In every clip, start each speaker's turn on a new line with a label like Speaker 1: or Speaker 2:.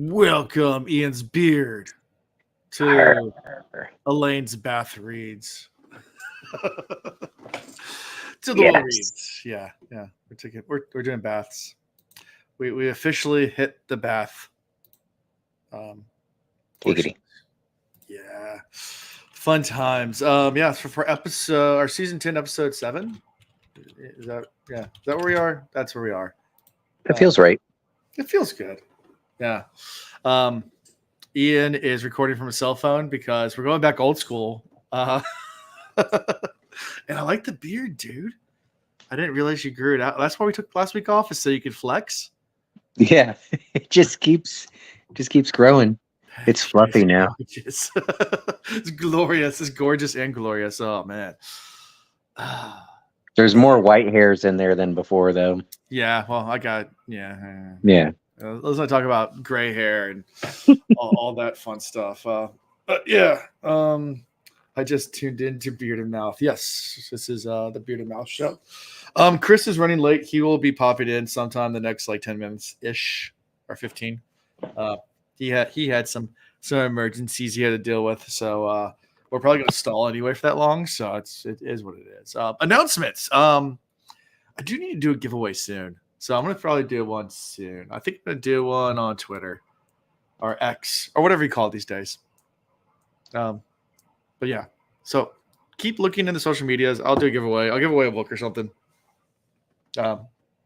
Speaker 1: Welcome, Ian's beard, to Elaine's bath reads. To the little
Speaker 2: Yes.
Speaker 1: reads. Yeah. We're doing baths. We officially hit the bath portion.
Speaker 2: Giggity.
Speaker 1: Yeah. Fun times. Yeah, so for episode our season 10, episode 7. Is that where we are? That's where we are.
Speaker 2: That feels right.
Speaker 1: It feels good. Yeah. Um, Ian is recording from a cell phone because we're going back old school. And I like the beard, dude. I didn't realize you grew it out. That's why we took last week off, is so you could flex.
Speaker 2: Yeah. It just keeps growing. It's fluffy now.
Speaker 1: It's glorious. It's gorgeous and glorious. Oh man.
Speaker 2: There's more white hairs in there than before, though.
Speaker 1: Yeah. Well, I got yeah.
Speaker 2: Yeah.
Speaker 1: Let's not talk about gray hair and all that fun stuff. But yeah. I just tuned into Beard and Mouth. Yes, this is the Beard and Mouth show. Chris is running late. He will be popping in sometime the next 10 minutes ish or 15. He had some emergencies he had to deal with, so we're probably going to stall anyway for that long. So it is what it is. Announcements. I do need to do a giveaway soon, so I'm going to probably do one soon. I think I'm going to do one on Twitter or X or whatever you call it these days. But yeah, so keep looking in the social medias. I'll do a giveaway. I'll give away a book or something.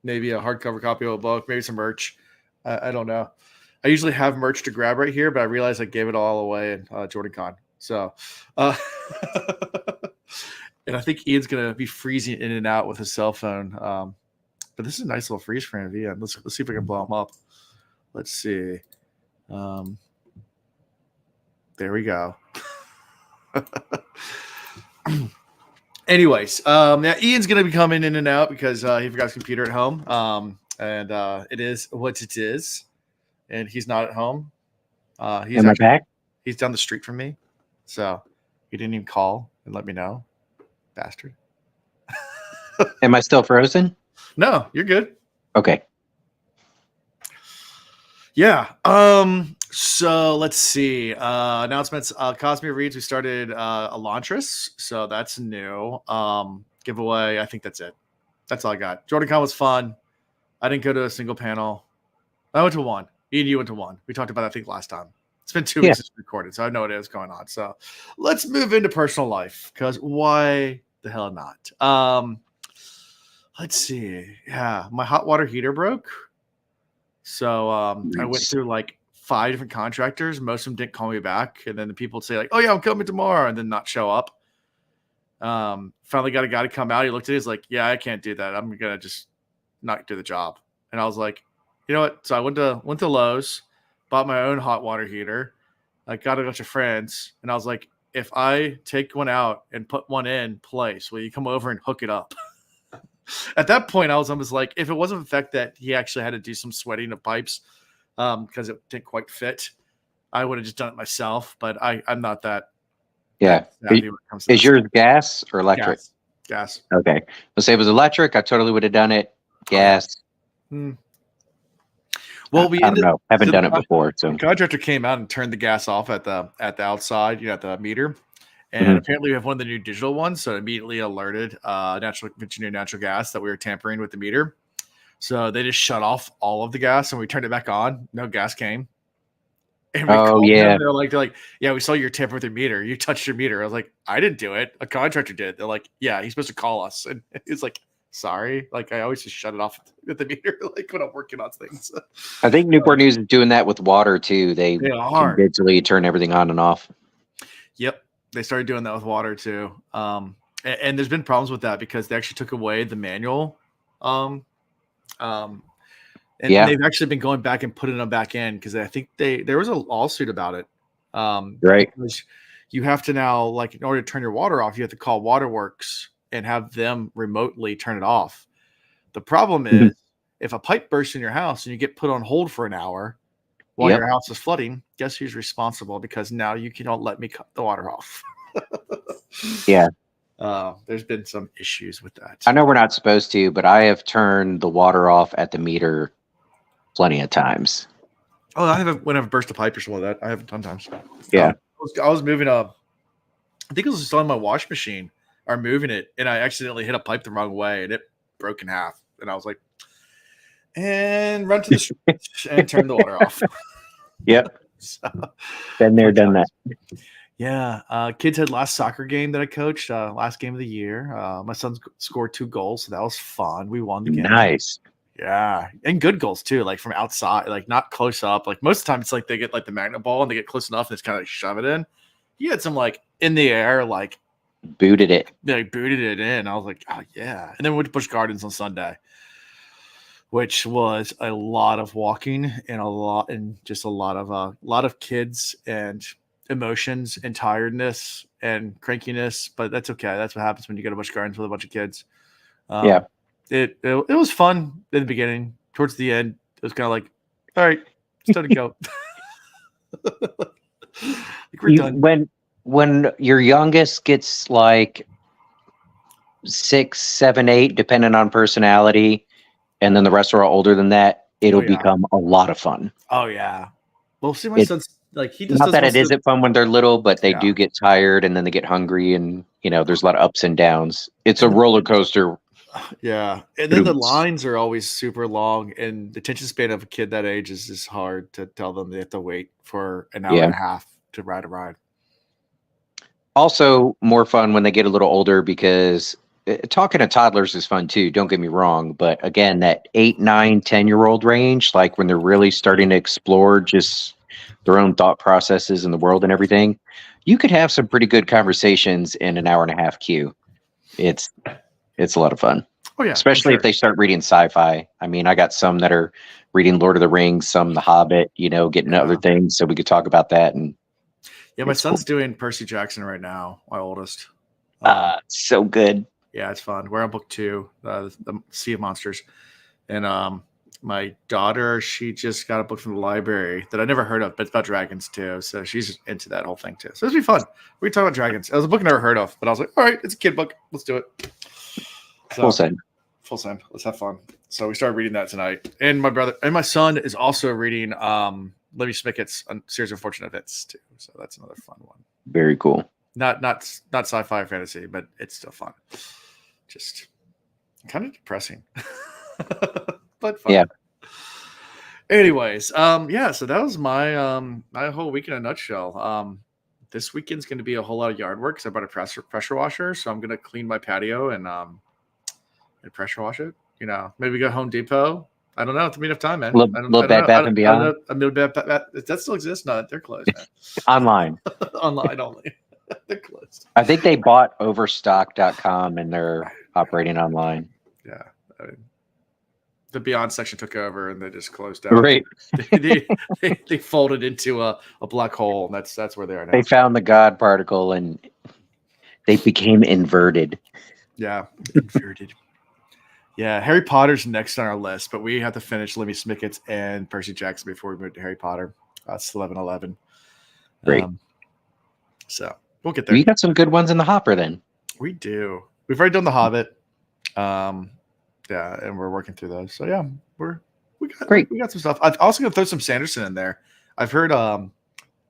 Speaker 1: Maybe a hardcover copy of a book, maybe some merch. I don't know. I usually have merch to grab right here, but I realized I gave it all away in JordanCon. So, and I think Ian's going to be freezing in and out with his cell phone. But this is a nice little freeze frame of Ian. Let's see if we can blow him up. Let's see. There we go. Anyways, yeah, Ian's gonna be coming in and out because he forgot his computer at home. And it is what it is, and he's not at home.
Speaker 2: Am I back?
Speaker 1: He's down the street from me, so he didn't even call and let me know, bastard.
Speaker 2: Am I still frozen?
Speaker 1: No, you're good.
Speaker 2: Okay.
Speaker 1: Yeah. So let's see. Announcements. Cosme Reads. We started Elantris, so that's new. Giveaway. I think that's it. That's all I got. JordanCon was fun. I didn't go to a single panel. I went to one. Ian, you went to one. We talked about that, I think, last time. It's been 2 weeks since we recorded, so I know what is going on. So let's move into personal life, because why the hell not? Let's see. Yeah, my hot water heater broke. So I went through 5 different contractors. Most of them didn't call me back. And then the people would say oh yeah, I'm coming tomorrow, and then not show up. Finally got a guy to come out. He looked at it. He's like, yeah, I can't do that. I'm going to just not do the job. And I was like, you know what? So I went to Lowe's, bought my own hot water heater. I got a bunch of friends. And I was like, if I take one out and put one in place, will you come over and hook it up? At that point, I was almost like, if it wasn't the fact that he actually had to do some sweating of pipes because it didn't quite fit, I would have just done it myself. But I'm not that.
Speaker 2: Yeah. Is yours gas or electric?
Speaker 1: Gas.
Speaker 2: Okay. Let's say it was electric. I totally would have done it. Gas.
Speaker 1: Well,
Speaker 2: I don't know. I haven't done it before. So
Speaker 1: the contractor came out and turned the gas off at the outside, at the meter. And apparently we have one of the new digital ones, so it immediately alerted Virginia Natural Gas that we were tampering with the meter. So they just shut off all of the gas, and we turned it back on. No gas came. And we called them. They're like, yeah, we saw your tampering with your meter. You touched your meter. I was like, I didn't do it. A contractor did. They're like, yeah, he's supposed to call us. And he's like, sorry. I always just shut it off with the meter, when I'm working on things.
Speaker 2: I think Newport News is doing that with water too. They can digitally turn everything on and off.
Speaker 1: Yep. They started doing that with water too. And there's been problems with that because they actually took away the manual. They've actually been going back and putting them back in because I think there was a lawsuit about it.
Speaker 2: Right.
Speaker 1: Because you have to now, in order to turn your water off, you have to call Waterworks and have them remotely turn it off. The problem is if a pipe bursts in your house and you get put on hold for an hour while your house is flooding, guess who's responsible? Because now you cannot let me cut the water off.
Speaker 2: Yeah.
Speaker 1: There's been some issues with that.
Speaker 2: I know we're not supposed to, but I have turned the water off at the meter plenty of times.
Speaker 1: Oh, I haven't when I've burst a pipe or something like that. I haven't sometimes.
Speaker 2: Yeah.
Speaker 1: I was moving I think it was installing my wash machine or moving it, and I accidentally hit a pipe the wrong way, and it broke in half. And I was like, and run to the street and turn the water off.
Speaker 2: Yep.
Speaker 1: So,
Speaker 2: Been there, done that.
Speaker 1: yeah. Kids had last soccer game that I coached, last game of the year. My son scored 2 goals, so that was fun. We won the game.
Speaker 2: Nice.
Speaker 1: Yeah, and good goals too, like from outside, like not close up. Like most of the time, it's like they get like the magnet ball and they get close enough and it's kind of like shove it in. He had some like in the air, like
Speaker 2: booted it.
Speaker 1: They booted it in. I was like, oh yeah. And then we went to Busch Gardens on Sunday, which was a lot of walking and a lot of kids and emotions and tiredness and crankiness. But that's okay. That's what happens when you go to Busch Gardens with a bunch of kids.
Speaker 2: Yeah.
Speaker 1: It was fun in the beginning. Towards the end, it was kind of like, all right, it's time to go. Like we're done.
Speaker 2: When your youngest gets like 6, 7, 8, depending on personality, and then the rest are all older than that, it'll become a lot of fun.
Speaker 1: Oh yeah. Well, see, my son's like he just
Speaker 2: not that it isn't fun when they're little, but they do get tired and then they get hungry, and there's a lot of ups and downs. It's a roller coaster.
Speaker 1: Yeah, and then the lines are always super long, and the attention span of a kid that age is just hard to tell them they have to wait for an hour and a half to ride a ride.
Speaker 2: Also, more fun when they get a little older, because talking to toddlers is fun too. Don't get me wrong, but again, that 8, 9, 10-year-old range, like when they're really starting to explore just their own thought processes in the world and everything, you could have some pretty good conversations in an hour and a half queue. It's a lot of fun.
Speaker 1: Oh yeah,
Speaker 2: especially if they start reading sci-fi. I mean, I got some that are reading Lord of the Rings, some The Hobbit, getting other things, so we could talk about that. And
Speaker 1: my son's doing Percy Jackson right now, my oldest.
Speaker 2: So good.
Speaker 1: Yeah, it's fun. We're on book 2, the Sea of Monsters, and my daughter, she just got a book from the library that I never heard of, but it's about dragons too. So she's into that whole thing too. So it'll be fun. We talk about dragons. It was a book I never heard of, but I was like, all right, it's a kid book. Let's do it. So, full send. Let's have fun. So we started reading that tonight, and my son is also reading Libby Smickett's Series of Fortunate Events too. So that's another fun one.
Speaker 2: Very cool.
Speaker 1: Not sci-fi or fantasy, but it's still fun. Just kind of depressing, but fun.
Speaker 2: Yeah.
Speaker 1: Anyways, so that was my my whole week in a nutshell. This weekend's going to be a whole lot of yard work because I bought a pressure washer, so I'm going to clean my patio and pressure wash it. Maybe go Home Depot. I don't know. It's enough time, man.
Speaker 2: Little Bed Bath and Beyond.
Speaker 1: Does that still exist? No, they're closed.
Speaker 2: Online.
Speaker 1: Online only. They're closed.
Speaker 2: I think they bought Overstock.com and they're operating online.
Speaker 1: Yeah. The Beyond section took over and they just closed down.
Speaker 2: Right.
Speaker 1: they folded into a black hole, and that's where they are now.
Speaker 2: They found the God particle and they became inverted.
Speaker 1: Yeah, inverted. Yeah, Harry Potter's next on our list, but we have to finish Libby Smickett's and Percy Jackson before we move to Harry Potter. That's 11/11.
Speaker 2: Great.
Speaker 1: So we'll get there.
Speaker 2: We got some good ones in the hopper then.
Speaker 1: We do. We've already done The Hobbit. And we're working through those. So yeah, we got some stuff. I'm also gonna throw some Sanderson in there. I've heard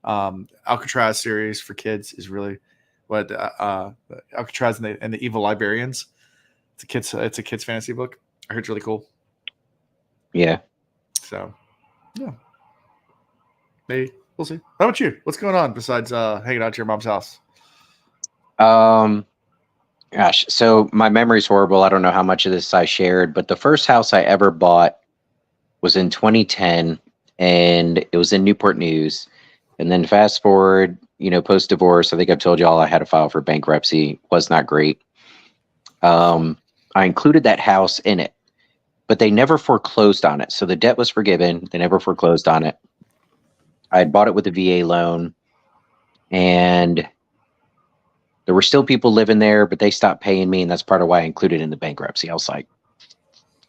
Speaker 1: Alcatraz series for kids is really what Alcatraz and the Evil Librarians. It's a kids fantasy book. I heard it's really cool.
Speaker 2: Yeah.
Speaker 1: So yeah. Maybe we'll see. How about you? What's going on besides hanging out at your mom's house?
Speaker 2: Gosh, so my memory's horrible. I don't know how much of this I shared, but the first house I ever bought was in 2010, and it was in Newport News. And then fast forward, post-divorce, I think I've told y'all I had to file for bankruptcy. Was not great. I included that house in it, but they never foreclosed on it. So the debt was forgiven. They never foreclosed on it. I had bought it with a VA loan, and there were still people living there, but they stopped paying me, and that's part of why I included it in the bankruptcy. I was like,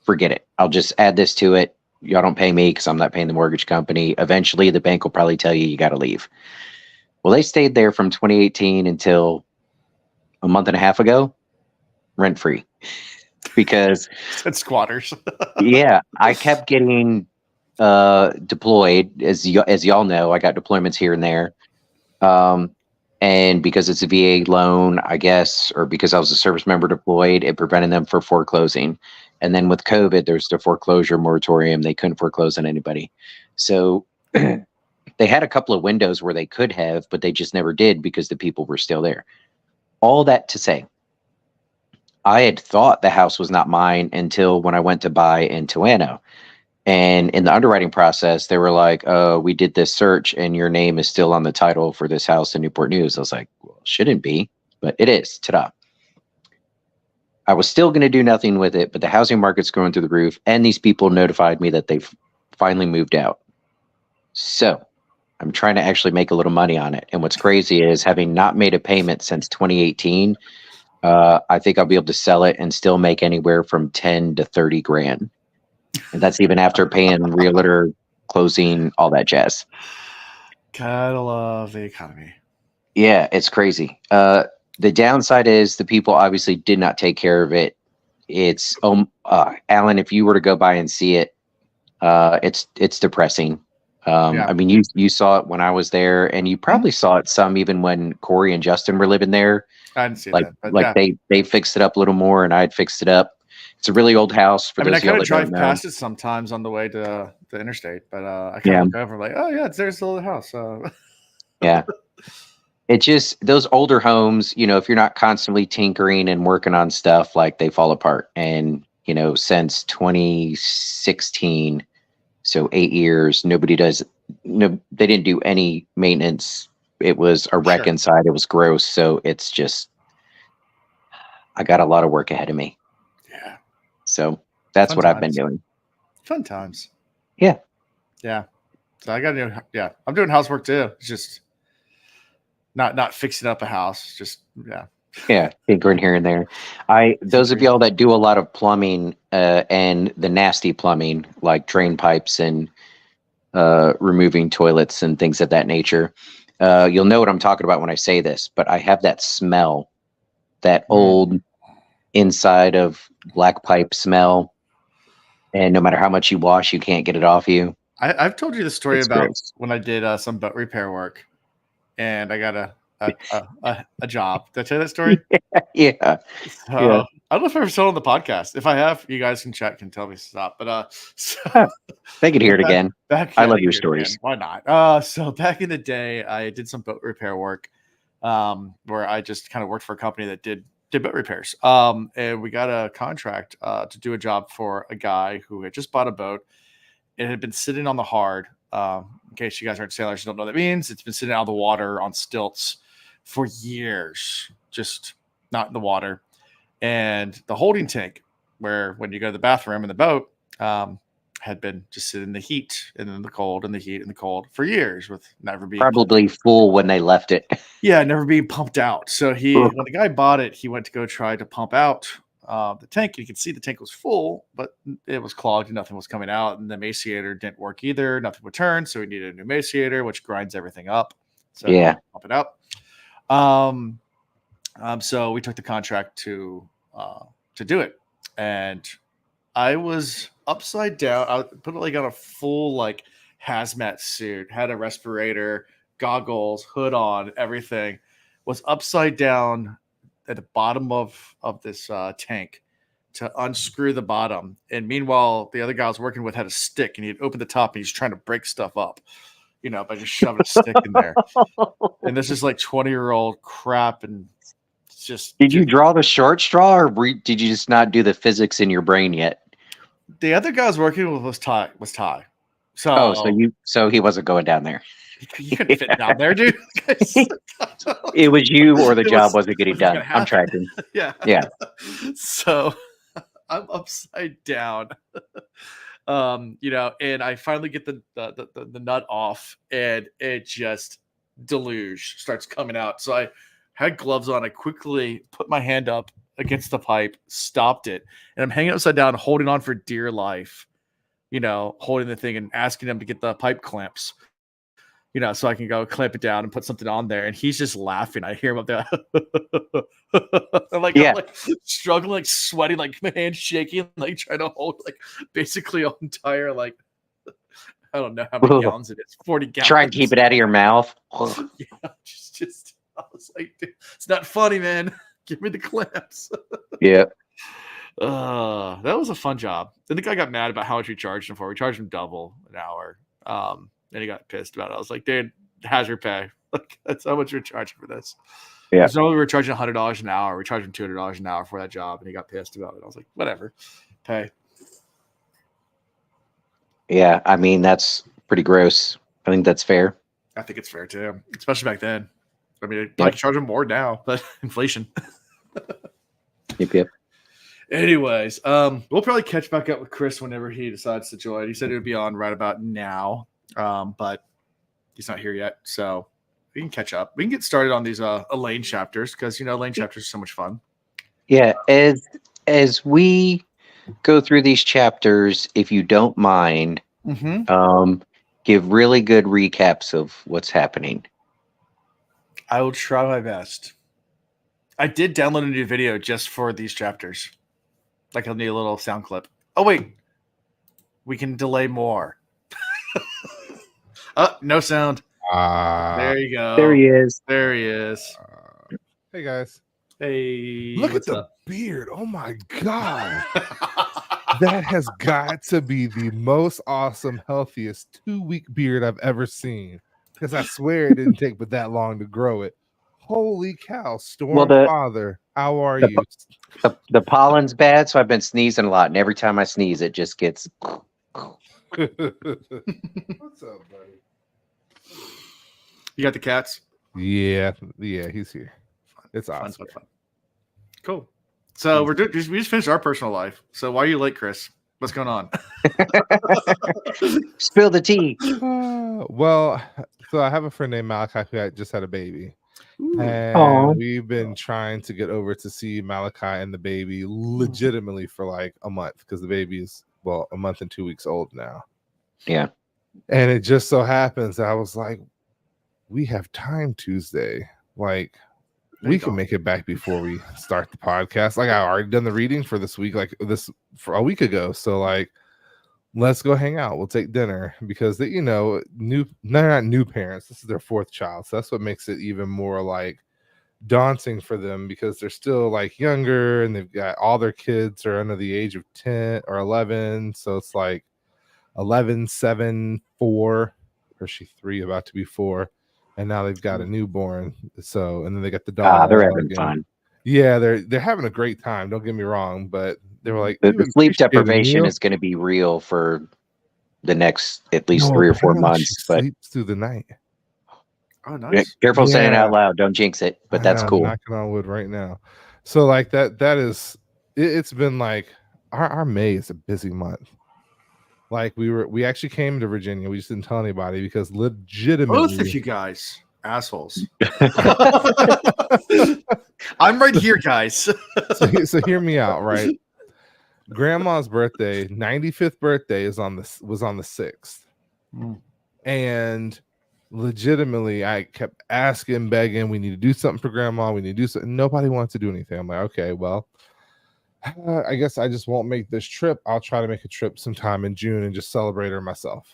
Speaker 2: forget it. I'll just add this to it. Y'all don't pay me because I'm not paying the mortgage company. Eventually, the bank will probably tell you got to leave. Well, they stayed there from 2018 until a month and a half ago, rent-free. Because
Speaker 1: it's squatters.
Speaker 2: Yeah, I kept getting deployed. As y'all know, I got deployments here and there. And because it's a VA loan, I guess, or because I was a service member deployed, it prevented them from foreclosing. And then with COVID, there's the foreclosure moratorium. They couldn't foreclose on anybody. So they had a couple of windows where they could have, but they just never did because the people were still there. All that to say, I had thought the house was not mine until when I went to buy in Tuano. And in the underwriting process, they were like, we did this search and your name is still on the title for this house in Newport News. I was like, well, shouldn't be, but it is. Ta-da. I was still going to do nothing with it, but the housing market's going through the roof. And these people notified me that they've finally moved out. So I'm trying to actually make a little money on it. And what's crazy is having not made a payment since 2018, I think I'll be able to sell it and still make anywhere from 10 to 30 grand. And that's even after paying realtor, closing, all that jazz.
Speaker 1: Gotta love the economy.
Speaker 2: Yeah, it's crazy. The downside is the people obviously did not take care of it. It's Alan, if you were to go by and see it, it's depressing.
Speaker 1: Yeah.
Speaker 2: I mean, you saw it when I was there, and you probably saw it some even when Corey and Justin were living there.
Speaker 1: I didn't see
Speaker 2: Like,
Speaker 1: that. But
Speaker 2: like
Speaker 1: yeah.
Speaker 2: they fixed it up a little more, and I'd fixed it up. It's a really old house. For
Speaker 1: I mean, I
Speaker 2: those of y'all
Speaker 1: kind of
Speaker 2: that don't
Speaker 1: drive
Speaker 2: know.
Speaker 1: past it sometimes on the way to the interstate, but I kind of look over like, oh yeah, there's the little house.
Speaker 2: Yeah. It just, those older homes, if you're not constantly tinkering and working on stuff, like they fall apart. And, since 2016, so 8 years, they didn't do any maintenance. It was a wreck
Speaker 1: Sure.
Speaker 2: inside. It was gross. So it's just, I got a lot of work ahead of me.
Speaker 1: Yeah.
Speaker 2: So that's
Speaker 1: Fun
Speaker 2: what I've been
Speaker 1: times.
Speaker 2: doing.
Speaker 1: Fun times.
Speaker 2: Yeah.
Speaker 1: Yeah. So I got to, yeah, I'm doing housework too. It's just not fixing up a house. Just, yeah.
Speaker 2: Yeah, tinkering here and there. Those of y'all that do a lot of plumbing and the nasty plumbing, like drain pipes and removing toilets and things of that nature, you'll know what I'm talking about when I say this. But I have that smell, that old inside of black pipe smell, and no matter how much you wash, you can't get it off you.
Speaker 1: I've told you the story
Speaker 2: It's
Speaker 1: about
Speaker 2: gross.
Speaker 1: when I did some boat repair work, and I got a job. Did I tell you that story?
Speaker 2: Yeah.
Speaker 1: So,
Speaker 2: Yeah.
Speaker 1: I don't know if I've ever told on the podcast. If I have, you guys can check and tell me to stop. But
Speaker 2: They could hear it again. I love your stories.
Speaker 1: Why not? So back in the day, I did some boat repair work, where I just kind of worked for a company that did boat repairs. And we got a contract to do a job for a guy who had just bought a boat. It had been sitting on the hard. In case you guys aren't sailors, you don't know what that means. It's been sitting out of the water on stilts for years, just not in the water. And the holding tank, where when you go to the bathroom in the boat, had been just sitting in the heat and in the cold and the heat and the cold for years, with never being
Speaker 2: Probably full when they left it.
Speaker 1: Yeah, never being pumped out. So when the guy bought it, he went to go try to pump out the tank. You could see the tank was full, but it was clogged and nothing was coming out. And the emaciator didn't work either. Nothing would turn. So he needed a new emaciator, which grinds everything up. So
Speaker 2: Yeah.
Speaker 1: pump it out. So we took the contract to do it. And I was upside down. I put it like on a full like hazmat suit, had a respirator, goggles, hood on, everything. Was upside down at the bottom of this tank to unscrew the bottom. And meanwhile, the other guy I was working with had a stick, and he'd open the top and he's trying to break stuff up, by just shoving a stick in there. And this is like 20-year-old crap. And it's just.
Speaker 2: Did you draw the short straw, or did you just not do the physics in your brain yet?
Speaker 1: The other guy I was working with was Ty.
Speaker 2: So so he wasn't going down there.
Speaker 1: You couldn't fit down there, dude.
Speaker 2: It was you, or the job wasn't getting done. I'm tracking.
Speaker 1: Yeah. So I'm upside down. And I finally get the nut off, and it just deluge starts coming out. So I had gloves on. I quickly put my hand up against the pipe, stopped it, and I'm hanging upside down, holding on for dear life, holding the thing and asking them to get the pipe clamps, so I can go clamp it down and put something on there. And he's just laughing. I hear him up there. I'm like struggling, like sweating, like my hand shaking, like trying to hold like basically an entire like I don't know how many gallons it is. 40 gallons.
Speaker 2: Try and keep it out of your mouth.
Speaker 1: Yeah, just I was like, dude, it's not funny, man. Give me the clips.
Speaker 2: Yeah.
Speaker 1: That was a fun job. Then the guy got mad about how much we charged him for. We charged him double an hour. And he got pissed about it. I was like, dude, hazard pay. Like, that's how much you're charging for this.
Speaker 2: Yeah.
Speaker 1: So we were charging $100 an hour. We charged him $200 an hour for that job, and he got pissed about it. I was like, whatever, pay.
Speaker 2: Yeah, I mean, that's pretty gross. I think that's fair.
Speaker 1: I think it's fair too, especially back then. I mean, I can charge him more now, but inflation.
Speaker 2: Yep.
Speaker 1: Anyways, we'll probably catch back up with Chris whenever he decides to join. He said it would be on right about now, but he's not here yet, so we can catch up. We can get started on these Elyane chapters because Elyane chapters are so much fun.
Speaker 2: Yeah, as we go through these chapters, if you don't mind, give really good recaps of what's happening.
Speaker 1: I will try my best. I did download a new video just for these chapters. Like a new little sound clip. Oh, wait. We can delay more. Oh, no sound. There you go.
Speaker 2: There he is.
Speaker 1: There he is.
Speaker 3: Hey, guys.
Speaker 1: Hey.
Speaker 3: Look at the
Speaker 1: up?
Speaker 3: beard. Oh, my God. That has got to be the most awesome, healthiest 2-week beard I've ever seen. Because I swear it didn't take but that long to grow it. Holy cow, Storm Father, how are you?
Speaker 2: The pollen's bad, so I've been sneezing a lot, and every time I sneeze, it just gets.
Speaker 3: What's up, buddy?
Speaker 1: You got the cats?
Speaker 3: Yeah, he's here. It's awesome.
Speaker 1: Fun. Cool. So we just finished our personal life. So why are you late, Chris? What's going on?
Speaker 2: Spill the tea.
Speaker 3: Well, so I have a friend named Malachi who just had a baby. And
Speaker 2: Aww.
Speaker 3: We've been trying to get over to see Malachi and the baby legitimately for like a month because the baby is, a month and 2 weeks old now.
Speaker 2: Yeah.
Speaker 3: And it just so happens that I was like, we have time Tuesday. Like, we can make it back before we start the podcast. Like, I already done the reading for this week, for a week ago. So, like, let's go hang out. We'll take dinner because they're not new parents. This is their 4th child. So that's what makes it even more like daunting for them because they're still like younger and they've got all their kids are under the age of 10 or 11. So it's like 11, 7, 4, or she 3 about to be 4. And now they've got a newborn. So, and then they got the dog.
Speaker 2: They're having fun.
Speaker 3: Yeah, they're having a great time. Don't get me wrong, but they were like,
Speaker 2: the sleep deprivation is going to be real for the next at least 3 or 4 months. But
Speaker 3: sleeps through the night.
Speaker 1: Oh, nice.
Speaker 2: Careful saying it out loud. Don't jinx it. But that's cool.
Speaker 3: I'm knocking on wood right now. So like that is it's been like our May is a busy month. Like we actually came to Virginia. We just didn't tell anybody because legitimately
Speaker 1: both of you guys assholes. I'm right here, guys.
Speaker 3: so hear me out, right? Grandma's birthday, 95th birthday was on the 6th. And legitimately I kept asking, begging, we need to do something for grandma. We need to do something. Nobody wants to do anything. I'm like, okay, well, I guess I just won't make this trip. I'll try to make a trip sometime in June and just celebrate her myself.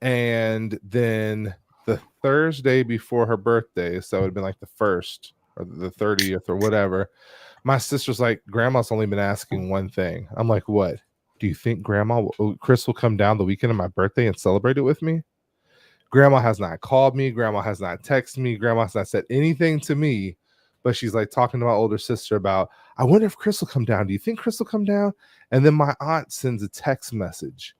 Speaker 3: And then the Thursday before her birthday, so it would have been like the 1st or the 30th or whatever, my sister's like, grandma's only been asking one thing. I'm like, what? Do you think Chris will come down the weekend of my birthday and celebrate it with me? Grandma has not called me. Grandma has not texted me. Grandma has not said anything to me. But she's like talking to my older sister about, I wonder if Chris will come down. Do you think Chris will come down? And then my aunt sends a text message.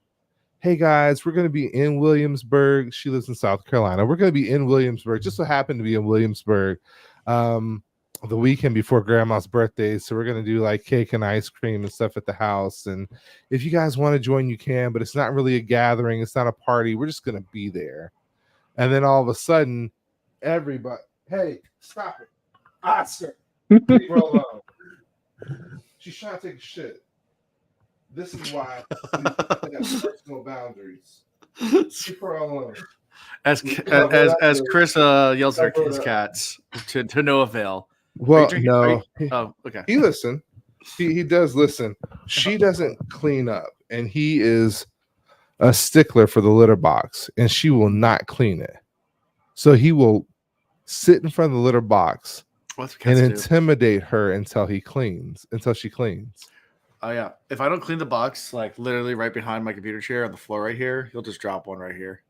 Speaker 3: Hey guys, we're going to be in Williamsburg. She lives in South Carolina. We're going to be in Williamsburg. Just so happened to be in Williamsburg the weekend before grandma's birthday. So we're going to do like cake and ice cream and stuff at the house. And if you guys want to join, you can, but it's not really a gathering. It's not a party. We're just going to be there. And then all of a sudden, everybody, hey, stop it. Oscar, leave her alone. She's trying to take a shit. This is why we have personal boundaries. Leave her alone.
Speaker 1: As Chris yells at his cats to no avail.
Speaker 3: Well, no.
Speaker 1: Oh, okay.
Speaker 3: He listens. He does listen. She doesn't clean up, and he is a stickler for the litter box, and she will not clean it. So he will sit in front of the litter box
Speaker 1: What's
Speaker 3: and
Speaker 1: cats do?
Speaker 3: intimidate her until she cleans.
Speaker 1: Oh yeah. If I don't clean the box, like literally right behind my computer chair on the floor right here, he'll just drop one right here.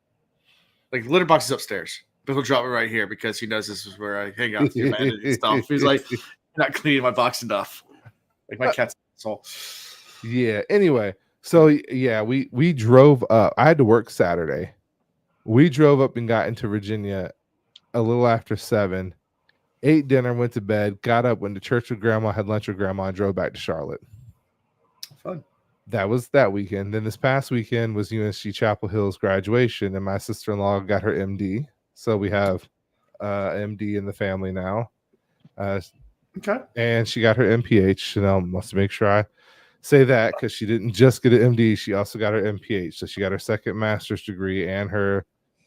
Speaker 1: Like the litter box is upstairs, but he'll drop it right here because he knows this is where I hang out to do my editing stuff. He's like, "You're not cleaning my box enough." Like my cat's asshole.
Speaker 3: Yeah. Anyway, so yeah, we drove up. I had to work Saturday. We drove up and got into Virginia a little after 7. Ate dinner, went to bed, got up, went to church with grandma, had lunch with grandma, and drove back to Charlotte.
Speaker 1: Fun.
Speaker 3: That was that weekend. Then this past weekend was UNC Chapel Hill's graduation, and my sister-in-law got her MD. So we have MD in the family now.
Speaker 1: Okay.
Speaker 3: And she got her MPH. And I must make sure I say that because she didn't just get an MD, she also got her MPH. So she got her second master's degree and her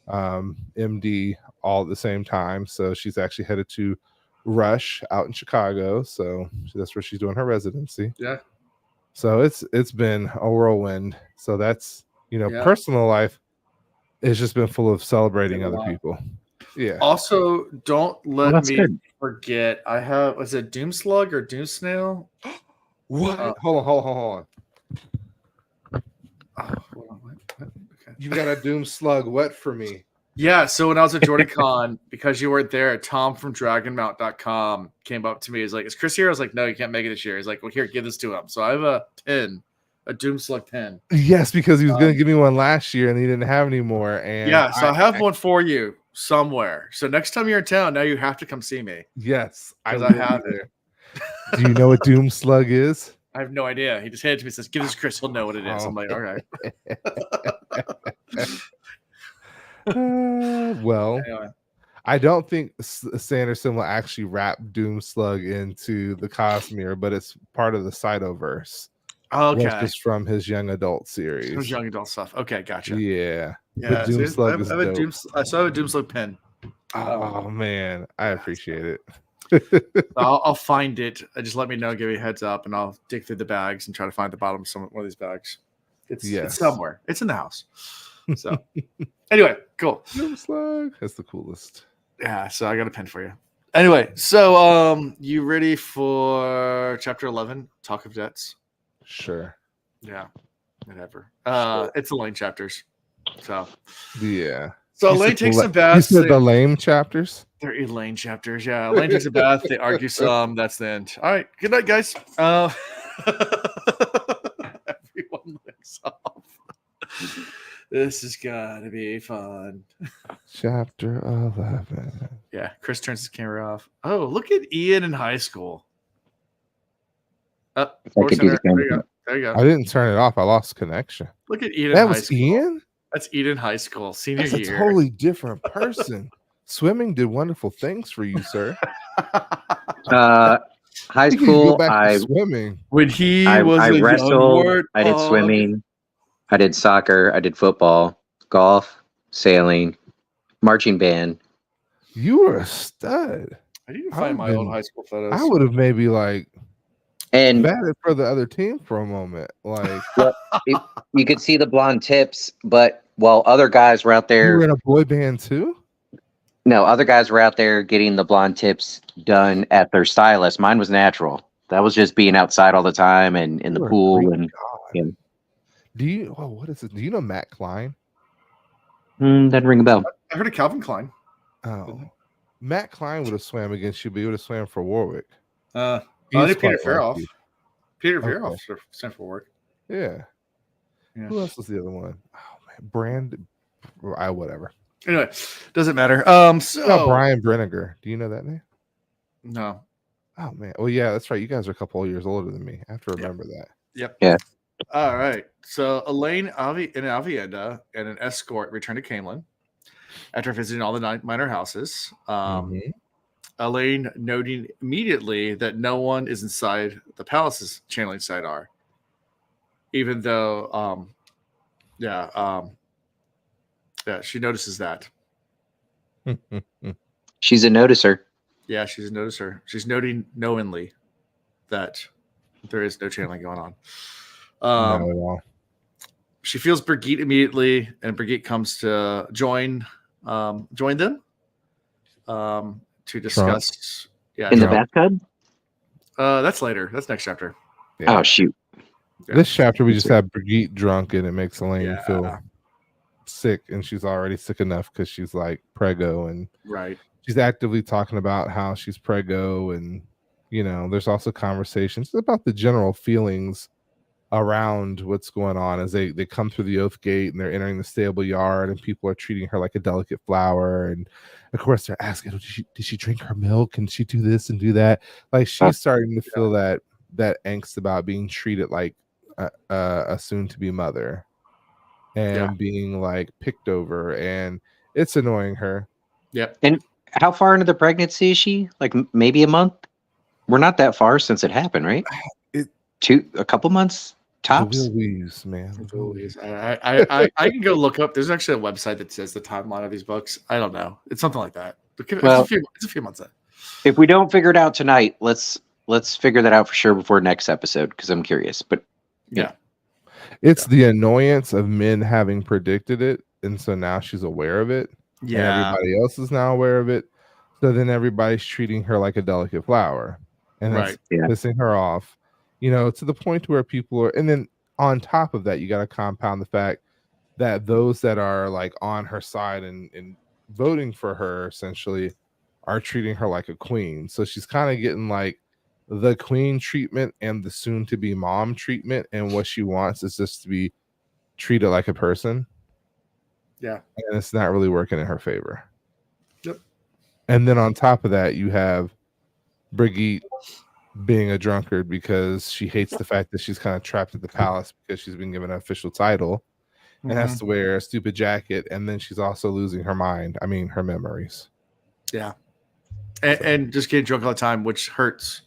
Speaker 3: MD all at the same time. So she's actually headed to Rush out in Chicago. So that's where she's doing her residency.
Speaker 1: Yeah.
Speaker 3: So it's been a whirlwind. So that's, personal life has just been full of celebrating other people. Yeah.
Speaker 1: Also, don't let me
Speaker 2: good.
Speaker 1: forget. I have, was it Doom Slug or Doom Snail?
Speaker 3: What? Hold on.
Speaker 1: Oh, hold on. What? Okay.
Speaker 3: You got a Doom Slug. What for me?
Speaker 1: Yeah, so when I was at JordanCon, because you weren't there, Tom from DragonMount.com came up to me. He's like, "Is Chris here?" I was like, "No, you can't make it this year." He's like, "Well, here, give this to him." So I have a pin, a Doom Slug pin.
Speaker 3: Yes, because he was going to give me one last year and he didn't have any more. And
Speaker 1: yeah, so I have one for you somewhere. So next time you're in town, now you have to come see me.
Speaker 3: Yes,
Speaker 1: I have it.
Speaker 3: Do you know what Doom Slug is?
Speaker 1: I have no idea. He just handed it to me and says, "Give this to Chris. He'll know what it is." I'm like, "All right."
Speaker 3: Well,
Speaker 1: Anyway.
Speaker 3: I don't think Sanderson will actually wrap Doom Slug into the Cosmere, but it's part of the Cytoverse.
Speaker 1: Okay.
Speaker 3: That's just from his young adult series.
Speaker 1: His young adult stuff. Okay, gotcha.
Speaker 3: Yeah.
Speaker 1: Yeah.
Speaker 3: Doom Slug is
Speaker 1: I have
Speaker 3: dope.
Speaker 1: I have a Doom Slug pin.
Speaker 3: Oh man, I appreciate it.
Speaker 1: I'll find it. Just let me know. Give me a heads up, and I'll dig through the bags and try to find the bottom of one of these bags. It's somewhere. It's in the house. So anyway, cool.
Speaker 3: Doom Slug. That's the coolest.
Speaker 1: Yeah. So I got a pin for you. Anyway, so you ready for chapter 11? Talk of Debts.
Speaker 3: Sure.
Speaker 1: Yeah. Whatever. It's the Elyane chapters. So
Speaker 3: yeah.
Speaker 1: So Elyane takes a bath.
Speaker 3: You said the lame chapters?
Speaker 1: They're Elyane chapters. Yeah. Elyane takes a bath. They argue some. That's the end. All right. Good night, guys. Everyone looks off. This is gonna be fun.
Speaker 3: Chapter 11.
Speaker 1: Yeah. Chris turns his camera off. Oh, look at Ian in high school. There you go. There you go.
Speaker 3: I didn't turn it off. I lost connection.
Speaker 1: Look at Ian.
Speaker 3: That was Ian?
Speaker 1: That's Eden High School, senior
Speaker 3: year.
Speaker 1: That's
Speaker 3: a totally different person. Swimming did wonderful things for you, sir.
Speaker 2: High school,
Speaker 3: swimming.
Speaker 1: When I
Speaker 2: wrestled, I did swimming, I did soccer, I did football, golf, sailing, marching band.
Speaker 3: You were a stud.
Speaker 1: I didn't find my old high school photos.
Speaker 3: I would have maybe
Speaker 2: and
Speaker 3: batted for the other team for a moment. Like
Speaker 2: you could see the blonde tips, but while other guys were out there,
Speaker 3: you were in a boy band too.
Speaker 2: No, other guys were out there getting the blonde tips done at their stylist. Mine was natural. That was just being outside all the time and in the pool. And
Speaker 3: do you? Oh, what is it? Do you know Matt Klein?
Speaker 2: Doesn't ring a bell.
Speaker 1: I heard of Calvin Klein.
Speaker 3: Oh, Matt Klein would have swam against you, but he would have swam for Warwick.
Speaker 1: I think Peter Fairhoff. Peter Fairhoff sent for work.
Speaker 3: Yeah. Who else was the other one? Oh man, Brand. Whatever.
Speaker 1: Anyway, doesn't matter. So
Speaker 3: Brian Brenniger. Do you know that name?
Speaker 1: No.
Speaker 3: Oh man. Well, yeah, that's right. You guys are a couple of years older than me. I have to remember that.
Speaker 1: Yep.
Speaker 2: Yeah.
Speaker 1: All right. So Elyane, an Avienda, and an escort return to Camelin after visiting all the minor houses. Elyane noting immediately that no one is inside the palace's channeling sidear, even though, she notices that.
Speaker 2: She's a noticer.
Speaker 1: Yeah, she's a noticer. She's noting knowingly that there is no channeling going on.
Speaker 3: Not at all.
Speaker 1: She feels Brigitte immediately, and Brigitte comes to join them to discuss. Yeah,
Speaker 2: In the
Speaker 3: Drunk.
Speaker 2: bathtub?
Speaker 1: that's later. That's next chapter.
Speaker 3: Yeah.
Speaker 2: Oh shoot!
Speaker 1: Yeah.
Speaker 3: This chapter we just have Brigitte drunk, and it makes Elaine
Speaker 1: Yeah.
Speaker 3: feel sick, and she's already sick enough because she's like preggo, and
Speaker 1: Right.
Speaker 3: she's actively talking about how she's preggo, and there's also conversations about the general feelings around what's going on as they come through the oath gate and they're entering the stable yard, and people are treating her like a delicate flower, and of course they're asking, did she drink her milk, and she do this and do that? Like she's starting to feel that angst about being treated like a soon-to-be mother, and being like picked over, and it's annoying her.
Speaker 1: Yep.
Speaker 2: And how far into the pregnancy is she? Like maybe a month? We're not that far since it happened, right? A couple months tops.
Speaker 3: Louise, man.
Speaker 1: Louise. I can go look up. There's actually a website that says the timeline of these books. I don't know. It's something like that. It's a few months in.
Speaker 2: If we don't figure it out tonight, let's figure that out for sure before next episode, because I'm curious. But
Speaker 1: yeah.
Speaker 3: It's the annoyance of men having predicted it, and so now she's aware of it.
Speaker 1: Yeah.
Speaker 3: And everybody else is now aware of it. So then everybody's treating her like a delicate flower, and that's pissing her off. To the point where people are, and then on top of that, you got to compound the fact that those that are like on her side and voting for her essentially are treating her like a queen. So she's kind of getting like the queen treatment and the soon to be mom treatment, and what she wants is just to be treated like a person.
Speaker 1: Yeah.
Speaker 3: And it's not really working in her favor.
Speaker 1: Yep.
Speaker 3: And then on top of that, you have Brigitte being a drunkard because she hates the fact that she's kind of trapped at the palace because she's been given an official title and has to wear a stupid jacket, and then she's also losing her mind. I mean, her memories.
Speaker 1: Yeah. And just getting drunk all the time, which hurts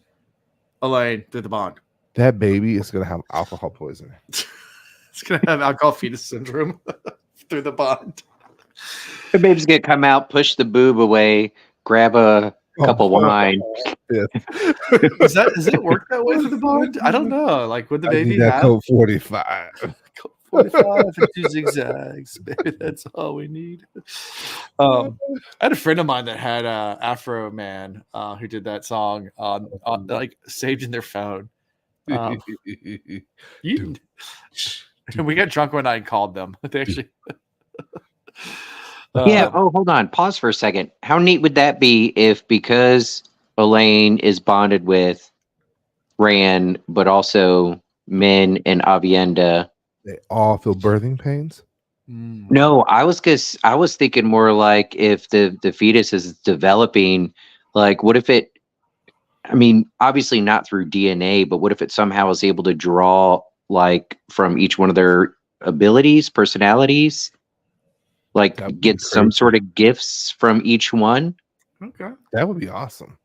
Speaker 1: Elaine through the bond.
Speaker 3: That baby is going to have alcohol poisoning.
Speaker 1: It's going to have alcohol fetus syndrome through the bond.
Speaker 2: The baby's going to come out, push the boob away, grab a cup of wine.
Speaker 1: Does it work that way through the bond? I don't know. Like, would the baby
Speaker 3: have
Speaker 1: have
Speaker 3: Coke 45?
Speaker 1: Coke 45 and 2 zigzags, baby. That's all we need. I had a friend of mine that had Afro Man who did that song on like saved in their phone. We got drunk one night and called them. They actually.
Speaker 2: Yeah. Oh, hold on. Pause for a second. How neat would that be if, because Elaine is bonded with Rand, but also Min and Avienda,
Speaker 3: They all feel birthing pains?
Speaker 2: No, I was thinking more like if the fetus is developing, like what if it, I mean, obviously not through DNA, but what if it somehow is able to draw like from each one of their abilities, personalities, like get some sort of gifts from each one?
Speaker 1: Okay.
Speaker 3: That would be awesome.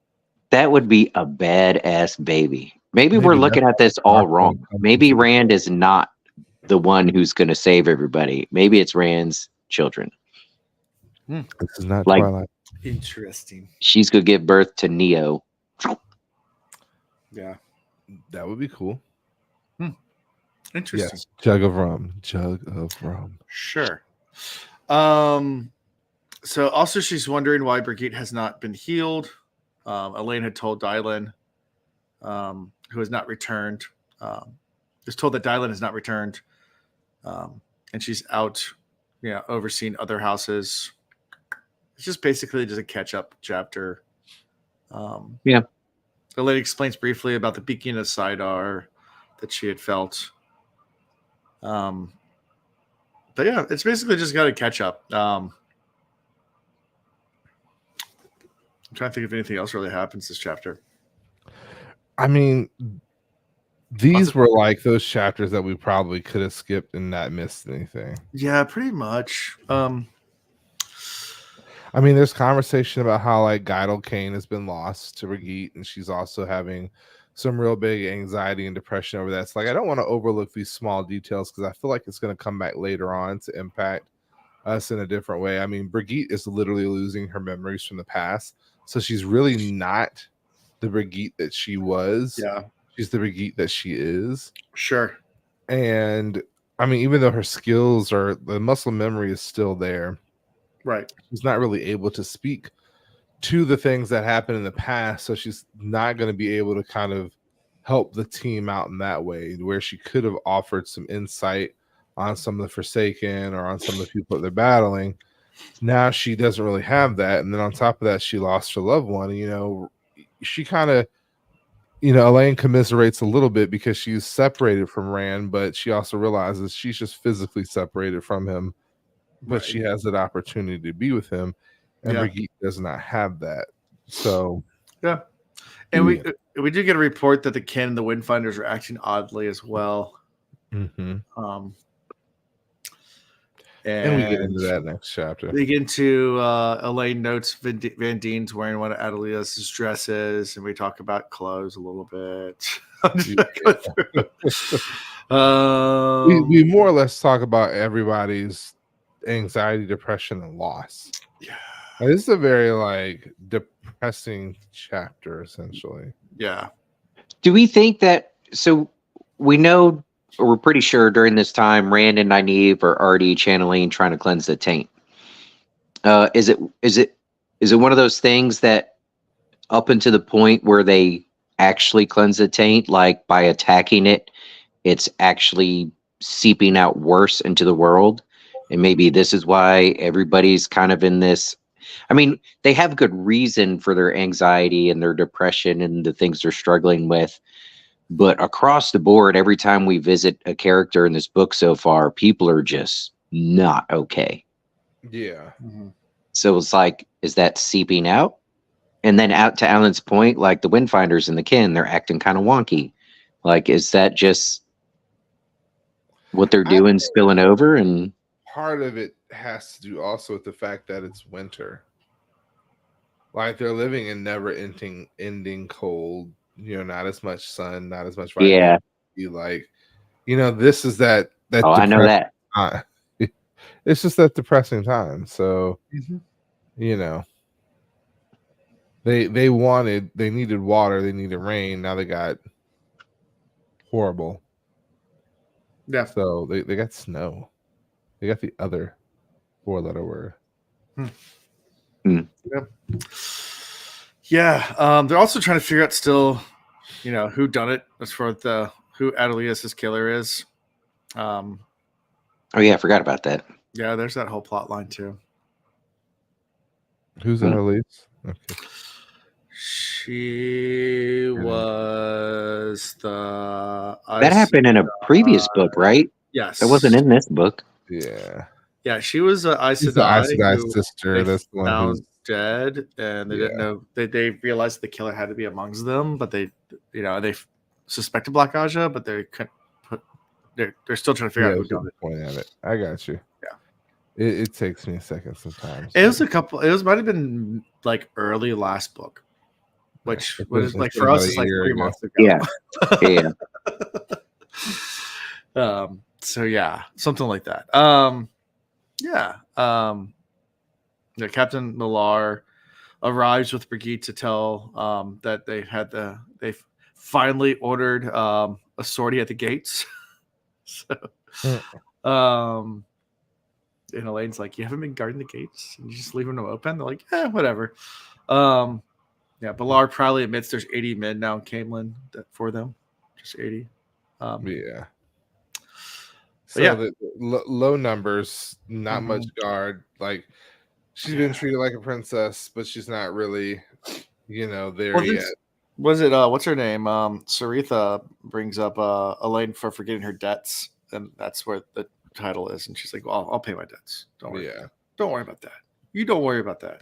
Speaker 2: That would be a badass baby. Maybe we're looking at this all wrong. Maybe Rand is not the one who's going to save everybody. Maybe it's Rand's children.
Speaker 3: This is not
Speaker 2: like
Speaker 3: Twilight.
Speaker 1: Interesting.
Speaker 2: She's going to give birth to Neo.
Speaker 1: Yeah.
Speaker 3: That would be cool.
Speaker 1: Interesting.
Speaker 3: Yes. Jug of rum.
Speaker 1: Sure. So also she's wondering why Brigitte has not been healed. Elaine had told Dylan, who has not returned, is told that Dylan has not returned. And she's out, overseeing other houses. It's just basically just a catch-up chapter.
Speaker 2: Yeah.
Speaker 1: Elaine explains briefly about the beacon of Sidar that she had felt. But yeah, it's basically just got to catch up. I'm trying to think if anything else really happens this chapter.
Speaker 3: I mean, these were like those chapters that we probably could have skipped and not missed anything.
Speaker 1: Yeah, pretty much.
Speaker 3: I mean, there's conversation about how like Geidel Kane has been lost to Brigitte, and she's also having some real big anxiety and depression over that. It's like, I don't want to overlook these small details because I feel like it's going to come back later on to impact us in a different way. I mean, Brigitte is literally losing her memories from the past. So she's really not the Brigitte that she was.
Speaker 1: Yeah.
Speaker 3: She's the Brigitte that she is.
Speaker 1: Sure.
Speaker 3: And I mean, even though her skills or the muscle memory is still there,
Speaker 1: Right.
Speaker 3: she's not really able to speak to the things that happened in the past. So she's not going to be able to kind of help the team out in that way, where she could have offered some insight on some of the Forsaken or on some of the people that they're battling. Now she doesn't really have that. And then on top of that, she lost her loved one. And, she kind of, Elaine commiserates a little bit because she's separated from Rand, but she also realizes she's just physically separated from him, but she has that opportunity to be with him, and Brigitte does not have that. So,
Speaker 1: yeah. And we do get a report that the Ken and the Windfinders are acting oddly as well.
Speaker 3: Mm-hmm.
Speaker 1: And
Speaker 3: we get into that next chapter.
Speaker 1: We get into Elaine notes Van Dien's wearing one of Adelia's dresses, and we talk about clothes a little bit.
Speaker 3: We more or less talk about everybody's anxiety, depression, and loss.
Speaker 1: Yeah,
Speaker 3: this is a very depressing chapter, essentially.
Speaker 1: Yeah.
Speaker 2: Do we think that? So we know, or we're pretty sure during this time, Rand and Nynaeve are already channeling, trying to cleanse the taint. Is it one of those things that up until the point where they actually cleanse the taint, like by attacking it, it's actually seeping out worse into the world? And maybe this is why everybody's kind of in this. I mean, they have good reason for their anxiety and their depression and the things they're struggling with. But across the board, every time we visit a character in this book so far, people are just not okay.
Speaker 3: Yeah.
Speaker 1: Mm-hmm.
Speaker 2: So it's like, is that seeping out? And then out to Alan's point, like the Windfinders and the Kin, they're acting kind of wonky. Like, is that just what they're doing, spilling over? And
Speaker 3: part of it has to do also with the fact that it's winter. Like, they're living in never-ending cold. Not as much sun, not as much vitamin D. Like, this is that.
Speaker 2: Oh, I know that.
Speaker 3: It's just that depressing time. So, they needed water, they needed rain. Now they got horrible.
Speaker 1: Yeah.
Speaker 3: So they got snow. They got the other 4-letter word.
Speaker 1: Yeah. They're also trying to figure out still, who done it as far as who Adelia's killer is.
Speaker 2: Oh yeah, I forgot about that.
Speaker 1: Yeah, there's that whole plot line too.
Speaker 3: Who's Adelia's? Okay.
Speaker 1: She was
Speaker 2: that happened in a previous book, right?
Speaker 1: Yes.
Speaker 2: That wasn't in this book.
Speaker 3: Yeah.
Speaker 1: Yeah, she was Aes
Speaker 3: She's the Aes Sedai's sister. That's the one
Speaker 1: found dead, and they didn't know. They realized the killer had to be amongst them, but they suspected Black Aja, but they couldn't put. They're still trying to figure out who done it.
Speaker 3: Point at it. I got you.
Speaker 1: Yeah.
Speaker 3: It takes me a second sometimes.
Speaker 1: It was a couple. It might have been like early last book, which was like for us, it's like 3 months ago.
Speaker 2: Yeah.
Speaker 1: Yeah. So yeah, something like that. Captain Millar arrives with Brigitte to tell that they've finally ordered a sortie at the gates. So, and Elaine's like, "You haven't been guarding the gates, and you just leaving them open." They're like, whatever. Millar proudly admits there's 80 men now in Camelin for them, just 80.
Speaker 3: So the low numbers, not much guard. Like, she's been treated like a princess, but she's not really, there yet.
Speaker 1: Was it what's her name? Saritha brings up Elaine for forgetting her debts, and that's where the title is. And she's like, "Well, I'll pay my debts. Don't worry. Don't worry about that. You don't worry about that.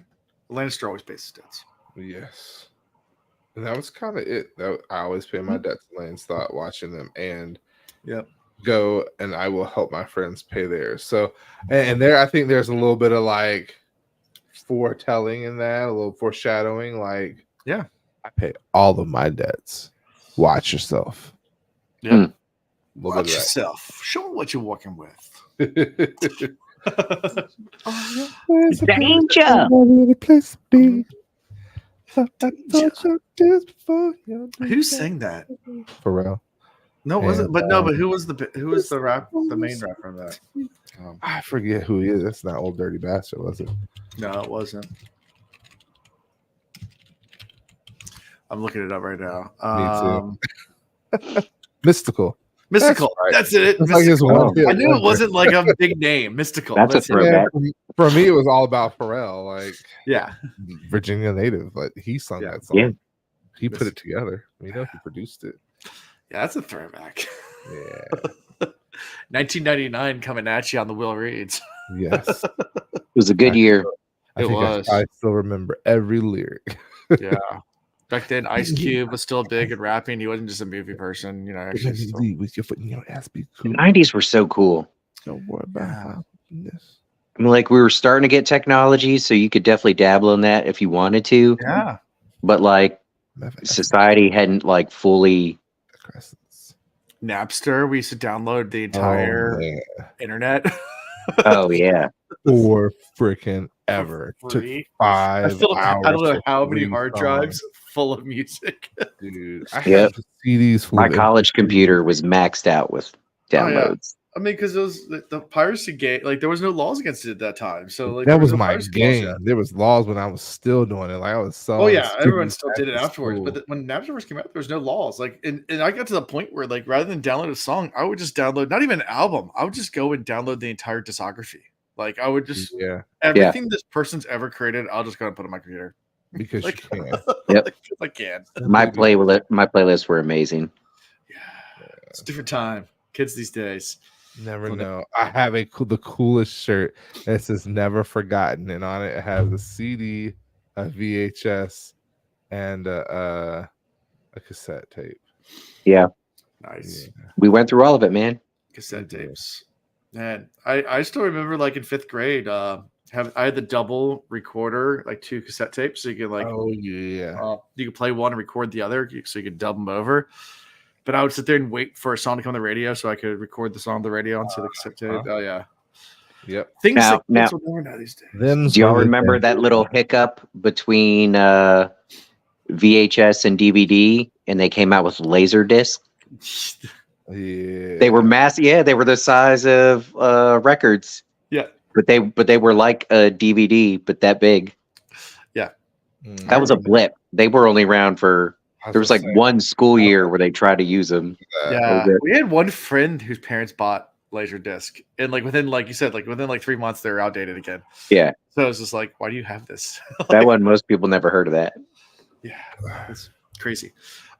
Speaker 1: Lannister always pays his debts."
Speaker 3: Yes. And that was kind of it. I always pay my debts. Elaine's thought watching them, and go and I will help my friends pay theirs. So, and there, I think there's a little bit of like foretelling in that, a little foreshadowing. Like, I pay all of my debts. Watch yourself.
Speaker 1: Yeah. Watch yourself. Show them what you're working with.
Speaker 2: Danger.
Speaker 1: Who sang that?
Speaker 3: Pharrell.
Speaker 1: No, it wasn't.
Speaker 3: And,
Speaker 1: But no, but who was the rap? The main rapper on that?
Speaker 3: I forget who he is. That's not Old Dirty Bastard, was it?
Speaker 1: No, it wasn't. I'm looking it up right now.
Speaker 3: Me too. Mystical.
Speaker 1: Mystical. That's it.
Speaker 3: It's like his
Speaker 1: Mystical.
Speaker 3: one hit
Speaker 1: I knew it
Speaker 3: wonder.
Speaker 1: wasn't like a big name. Mystical.
Speaker 2: That's a
Speaker 1: it.
Speaker 2: throwback.
Speaker 3: Yeah, for me, it was all about Pharrell, like
Speaker 1: Yeah.
Speaker 3: Virginia native, but he sung that song.
Speaker 2: Yeah.
Speaker 3: He put it together. You know, he produced it.
Speaker 1: Yeah, that's a throwback.
Speaker 3: Yeah.
Speaker 1: 1999 coming at you on the Will Reeds.
Speaker 3: Yes.
Speaker 2: It was a good year.
Speaker 3: I think I still remember every lyric.
Speaker 1: Yeah. Back then, Ice Cube was still big in rapping. He wasn't just a movie person, you know. Actually, still.
Speaker 3: With your foot in your ass, be cool.
Speaker 2: The 90s were so cool.
Speaker 3: Don't worry about this.
Speaker 2: I mean, like we were starting to get technology, so you could definitely dabble in that if you wanted to.
Speaker 1: Yeah.
Speaker 2: But like society hadn't like fully.
Speaker 1: Napster, we used to download the entire internet.
Speaker 2: Oh yeah.
Speaker 3: For freaking ever. Took 5 hours.
Speaker 1: I don't know how many hard drives full of music.
Speaker 3: Dude, I had CDs full.
Speaker 2: My college computer was maxed out with downloads.
Speaker 1: Oh, yeah. I mean, because those the piracy game, like there was no laws against it at that time. So like
Speaker 3: that was my game. There was laws when I was still doing it. Like I was so.
Speaker 1: Oh yeah, everyone still did it afterwards. But when Napster first came out, there was no laws. Like, and I got to the point where like rather than download a song, I would just download not even an album. I would just go and download the entire discography. Like I would just everything this person's ever created, I'll just go and put it on my computer
Speaker 3: because
Speaker 1: like,
Speaker 3: you can.
Speaker 2: Yep,
Speaker 1: I can.
Speaker 2: My playlists were amazing.
Speaker 1: Yeah, it's a different time. Kids these days.
Speaker 3: Never know. I have the coolest shirt that says "Never Forgotten," and on it has a CD, a VHS, and a cassette tape.
Speaker 2: Yeah,
Speaker 1: nice.
Speaker 2: Yeah. We went through all of it, man.
Speaker 1: Cassette tapes. Man, I still remember like in 5th grade, I had the double recorder, like 2 cassette tapes, so you could like you could play one and record the other, so you could dub them over. But I would sit there and wait for a song to come on the radio so I could record the song on the radio onto the cassette tape. Oh yeah.
Speaker 3: Yep.
Speaker 1: Things
Speaker 2: now,
Speaker 1: like will never know these days.
Speaker 2: Do y'all remember that little hiccup between VHS and DVD, and they came out with laser disc?
Speaker 3: Yeah.
Speaker 2: They were massive. Yeah, they were the size of records.
Speaker 1: Yeah.
Speaker 2: But they were like a DVD, but that big.
Speaker 1: Yeah.
Speaker 2: That was a blip. They were only around for. There was like one school year where they tried to use them.
Speaker 1: Yeah, we had one friend whose parents bought Laserdisc, and like within, like you said, like within like 3 months, they're outdated again.
Speaker 2: Yeah.
Speaker 1: So it's just like, why do you have this?
Speaker 2: That one, most people never heard of that.
Speaker 1: Yeah, it's crazy.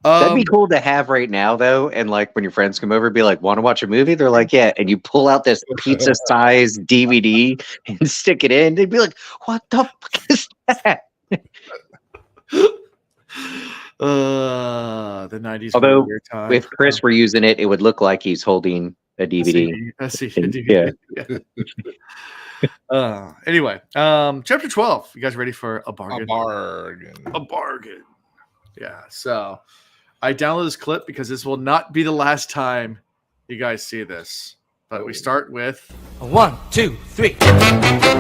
Speaker 2: That'd be cool to have right now, though. And like when your friends come over, be like, "Want to watch a movie?" They're like, "Yeah," and you pull out this pizza-sized DVD and stick it in. They'd be like, "What the fuck is that?"
Speaker 1: The 90s.
Speaker 2: Although if Chris were using it, it would look like he's holding a DVD.
Speaker 1: I see. Yeah. Anyway, chapter 12. You guys ready for a bargain? A bargain. Yeah. So I downloaded this clip because this will not be the last time you guys see this. But we start with
Speaker 4: 1, 2, 3.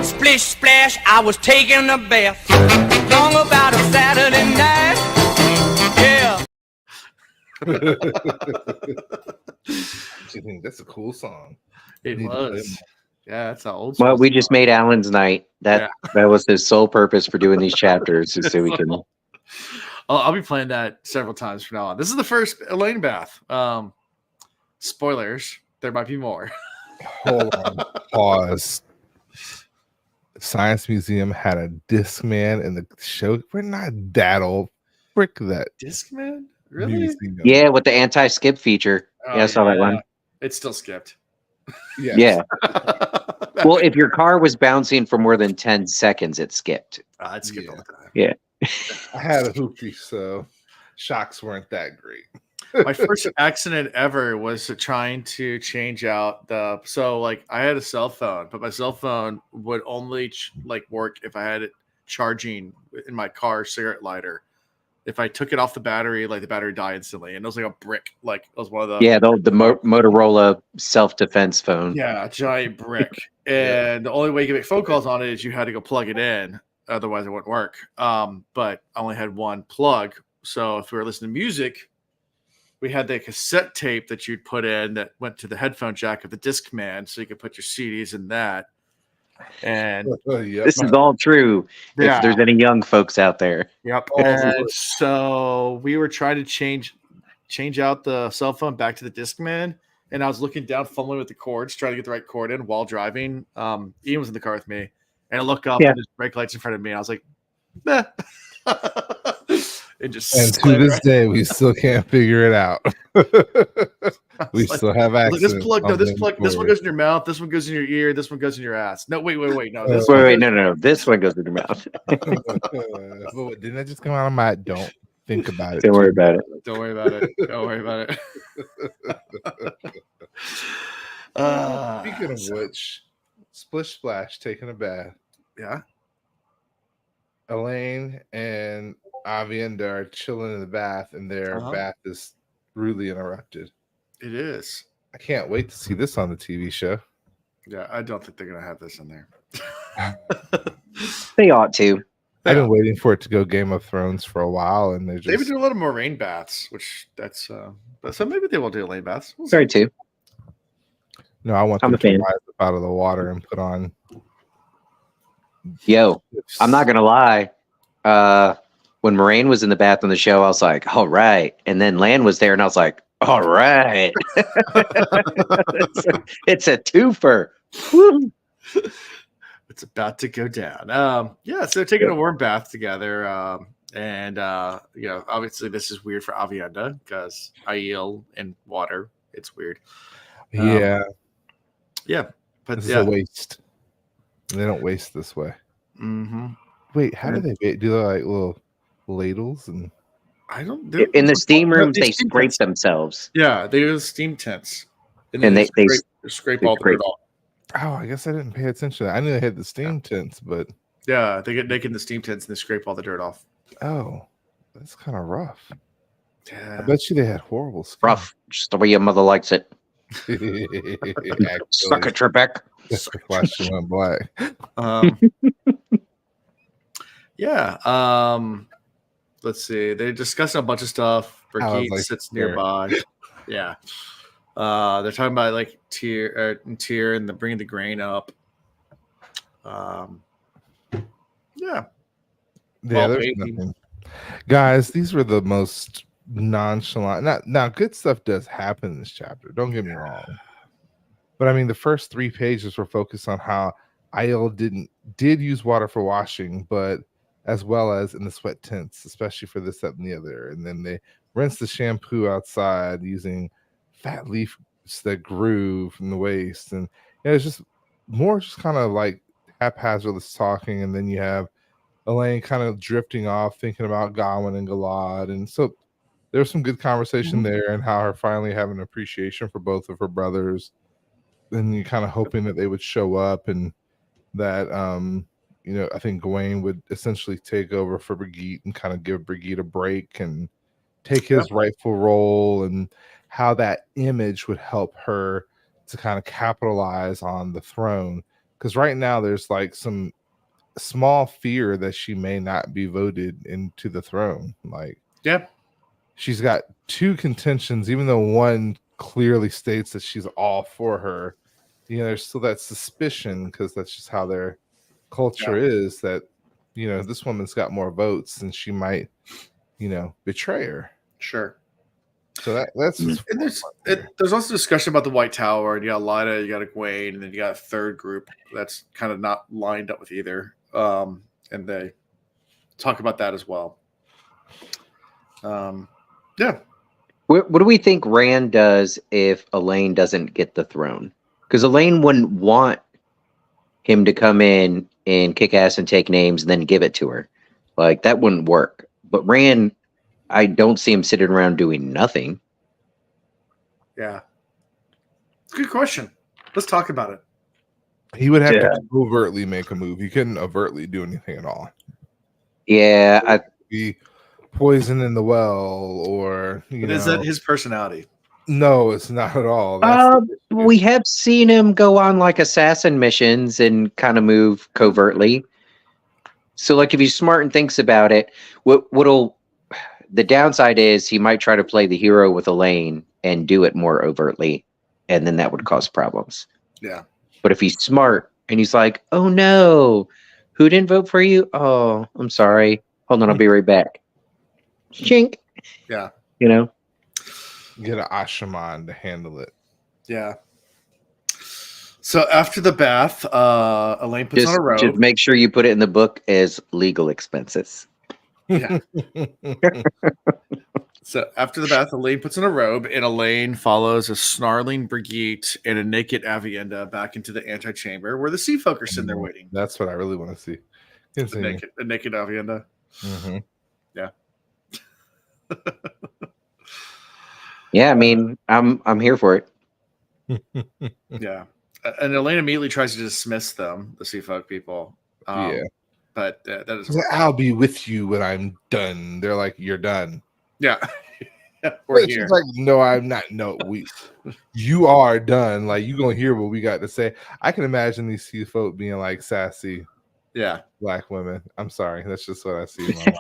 Speaker 4: Splish splash, I was taking a bath. Long about a Saturday night. Yeah.
Speaker 3: I think that's a cool song.
Speaker 1: It was. Yeah, that's an old school.
Speaker 2: Well, we just made Alan's night. That was his sole purpose for doing these chapters, is so we can.
Speaker 1: I'll be playing that several times from now on. This is the first Elyane bath. Spoilers. There might be more.
Speaker 3: Hold on. Pause. Science Museum had a Discman in the show. We're not that old. Frick that.
Speaker 1: Discman? Really?
Speaker 2: Museum. Yeah, with the anti-skip feature. I saw that one.
Speaker 1: It's still skipped.
Speaker 3: Yes.
Speaker 2: Yeah. Well, if your car was bouncing for more than 10 seconds, it skipped.
Speaker 1: It skipped all the time.
Speaker 2: Yeah.
Speaker 3: I had a hoopty, so shocks weren't that great.
Speaker 1: My first accident ever was trying to change out I had a cell phone, but my cell phone would only work if I had it charging in my car cigarette lighter. If I took it off the battery, the battery died instantly, and it was like a brick. Like it was one of the
Speaker 2: Motorola self-defense phone.
Speaker 1: Yeah, a giant brick. And the only way you could make phone calls on it is you had to go plug it in, otherwise it wouldn't work. But I only had one plug, so if we were listening to music, we had the cassette tape that you'd put in that went to the headphone jack of the Discman, so you could put your CDs in that. And
Speaker 3: Yep.
Speaker 2: This is all true.
Speaker 1: Yeah.
Speaker 2: If there's any young folks out there.
Speaker 1: Yep.
Speaker 3: Oh,
Speaker 1: And
Speaker 3: Lord.
Speaker 1: so we were trying to change out the cell phone back to the Discman, and I was looking down, fumbling with the cords, trying to get the right cord in while driving. Ian was in the car with me, and I look up and there's brake lights in front of me, and I was like, "Meh." It just
Speaker 3: And to
Speaker 1: slid
Speaker 3: this
Speaker 1: right-
Speaker 3: day, we still can't figure it out.
Speaker 1: I
Speaker 3: We
Speaker 1: was like,
Speaker 3: still have
Speaker 1: I was
Speaker 3: access.
Speaker 1: like, this one
Speaker 3: cord.
Speaker 1: goes in your mouth, this one goes in your ear, this one goes in your ass. No, wait, no, this
Speaker 2: Wait,
Speaker 1: one goes-
Speaker 2: no. This one goes in your mouth.
Speaker 3: But didn't that just come out of my? Don't think about it.
Speaker 2: Don't worry
Speaker 3: too
Speaker 2: about it.
Speaker 1: Don't worry about it. Don't worry about it.
Speaker 3: Speaking of which, Splish Splash taking a bath.
Speaker 1: Yeah.
Speaker 3: Elaine and Avienda are chilling in the bath, and their bath is rudely interrupted.
Speaker 1: It is.
Speaker 3: I can't wait to see this on the TV show.
Speaker 1: Yeah, I don't think they're gonna have this in there.
Speaker 2: They ought to.
Speaker 3: I've been waiting for it to go Game of Thrones for a while, and they've
Speaker 1: They've been
Speaker 3: just
Speaker 1: doing a lot of moraine baths, which that's but so maybe they will do Elaine baths. We'll see.
Speaker 2: Sorry, too.
Speaker 3: no. I want
Speaker 2: I'm
Speaker 3: them
Speaker 2: a
Speaker 3: to
Speaker 2: fan.
Speaker 3: rise up out of the water and put on.
Speaker 2: Yo, I'm not gonna lie. When Moraine was in the bath on the show, I was like, "All right," and then Lan was there, and I was like, "All right." it's a twofer. Woo.
Speaker 1: It's about to go down. Yeah, so they're taking a warm bath together. And obviously this is weird for Avienda because Aiel in water. It's weird.
Speaker 3: Yeah,
Speaker 1: Yeah, but
Speaker 3: this is
Speaker 1: yeah.
Speaker 3: a waste. They don't waste this way.
Speaker 1: Mm-hmm.
Speaker 3: Wait, how do they do they like little ladles and?
Speaker 1: I don't.
Speaker 2: In the steam rooms,
Speaker 1: these
Speaker 2: they
Speaker 1: steam
Speaker 2: scrape
Speaker 1: tents.
Speaker 2: themselves.
Speaker 1: Yeah, they use steam tents,
Speaker 2: And
Speaker 1: then
Speaker 2: they
Speaker 1: scrape
Speaker 2: they
Speaker 1: all the
Speaker 2: scrape.
Speaker 1: dirt off.
Speaker 3: Oh, I guess I didn't pay attention to that. I knew they had the steam tents, but
Speaker 1: Yeah, they get naked in the steam tents and they scrape all the dirt off.
Speaker 3: oh, that's kind of rough. I
Speaker 1: Yeah,
Speaker 3: bet you they had horrible skin.
Speaker 2: Rough, just the way your mother likes it. Suck
Speaker 3: Actually,
Speaker 2: it, Trebek.
Speaker 3: why she went black.
Speaker 1: yeah. Let's see. They're discussing a bunch of stuff.
Speaker 3: I was
Speaker 1: Brigitte
Speaker 3: like,
Speaker 1: sits
Speaker 3: there.
Speaker 1: nearby. Yeah. They're talking about like tier and the bringing the grain up. Yeah.
Speaker 3: Yeah,
Speaker 1: Well,
Speaker 3: there's
Speaker 1: maybe.
Speaker 3: nothing. Guys, these were the most nonchalant. Now, good stuff does happen in this chapter. Don't get me wrong. But I mean, the first 3 pages were focused on how Aiel did use water for washing, but as well as in the sweat tents, especially for this, that, and the other. And then they rinse the shampoo outside using fat leaves that grew from the waste. And it's just more just kind of like haphazardless talking. And then you have Elaine kind of drifting off, thinking about Gawain and Galad. And so there's some good conversation there, and how her finally having an appreciation for both of her brothers. And you kind of hoping that they would show up, and that I think Gawain would essentially take over for Brigitte and kind of give Brigitte a break and take his rightful role, and how that image would help her to kind of capitalize on the throne. Because right now there's like some small fear that she may not be voted into the throne. Like, she's got 2 contentions, even though one clearly states that she's all for her. There's still that suspicion, because that's just how their culture is, that this woman's got more votes and she might betray her.
Speaker 1: Sure.
Speaker 3: So that's
Speaker 1: And there's also discussion about the White Tower, and you got Lida, you got Egwene, and then you got a third group that's kind of not lined up with either. And they talk about that as well. Yeah.
Speaker 2: What do we think Rand does if Elaine doesn't get the throne? Because Elaine wouldn't want him to come in and kick ass and take names and then give it to her. Like, that wouldn't work. But Rand, I don't see him sitting around doing nothing.
Speaker 1: Yeah. It's a good question. Let's talk about it.
Speaker 3: He would have to overtly make a move. He couldn't overtly do anything at all.
Speaker 2: Yeah,
Speaker 3: Be poison in the well, or
Speaker 1: Is that his personality?
Speaker 3: No, it's not at all. That's
Speaker 2: we have seen him go on like assassin missions and kind of move covertly. So, like, if he's smart and thinks about it, the downside is he might try to play the hero with Elaine and do it more overtly, and then that would cause problems.
Speaker 1: Yeah.
Speaker 2: But if he's smart and he's like, "Oh no, who didn't vote for you? Oh, I'm sorry. Hold on, I'll be right back." Chink.
Speaker 1: Yeah.
Speaker 2: You know.
Speaker 3: Get an Ashaman to handle it.
Speaker 1: Yeah. So after the bath, Elaine puts on a robe.
Speaker 2: Just make sure you put it in the book as legal expenses.
Speaker 1: Yeah. So after the bath, Elaine puts on a robe, and Elaine follows a snarling Brigitte and a naked Avienda back into the antechamber where the sea folk are sitting there waiting.
Speaker 3: That's what I really want to see. Continue.
Speaker 1: The naked Avienda.
Speaker 3: Mhm.
Speaker 1: Yeah.
Speaker 2: Yeah, I mean, I'm here for it.
Speaker 1: Yeah. And Elaine immediately tries to dismiss them, the sea folk people.
Speaker 3: Yeah.
Speaker 1: But that is.
Speaker 3: I'll be with you when I'm done. They're like, "You're done."
Speaker 1: Yeah. We're
Speaker 3: She's
Speaker 1: here.
Speaker 3: like, "No, I'm not. No, you are done. Like, you gonna hear what we got to say." I can imagine these sea folk being like sassy
Speaker 1: Yeah.
Speaker 3: black women. I'm sorry, that's just what I see in my mind.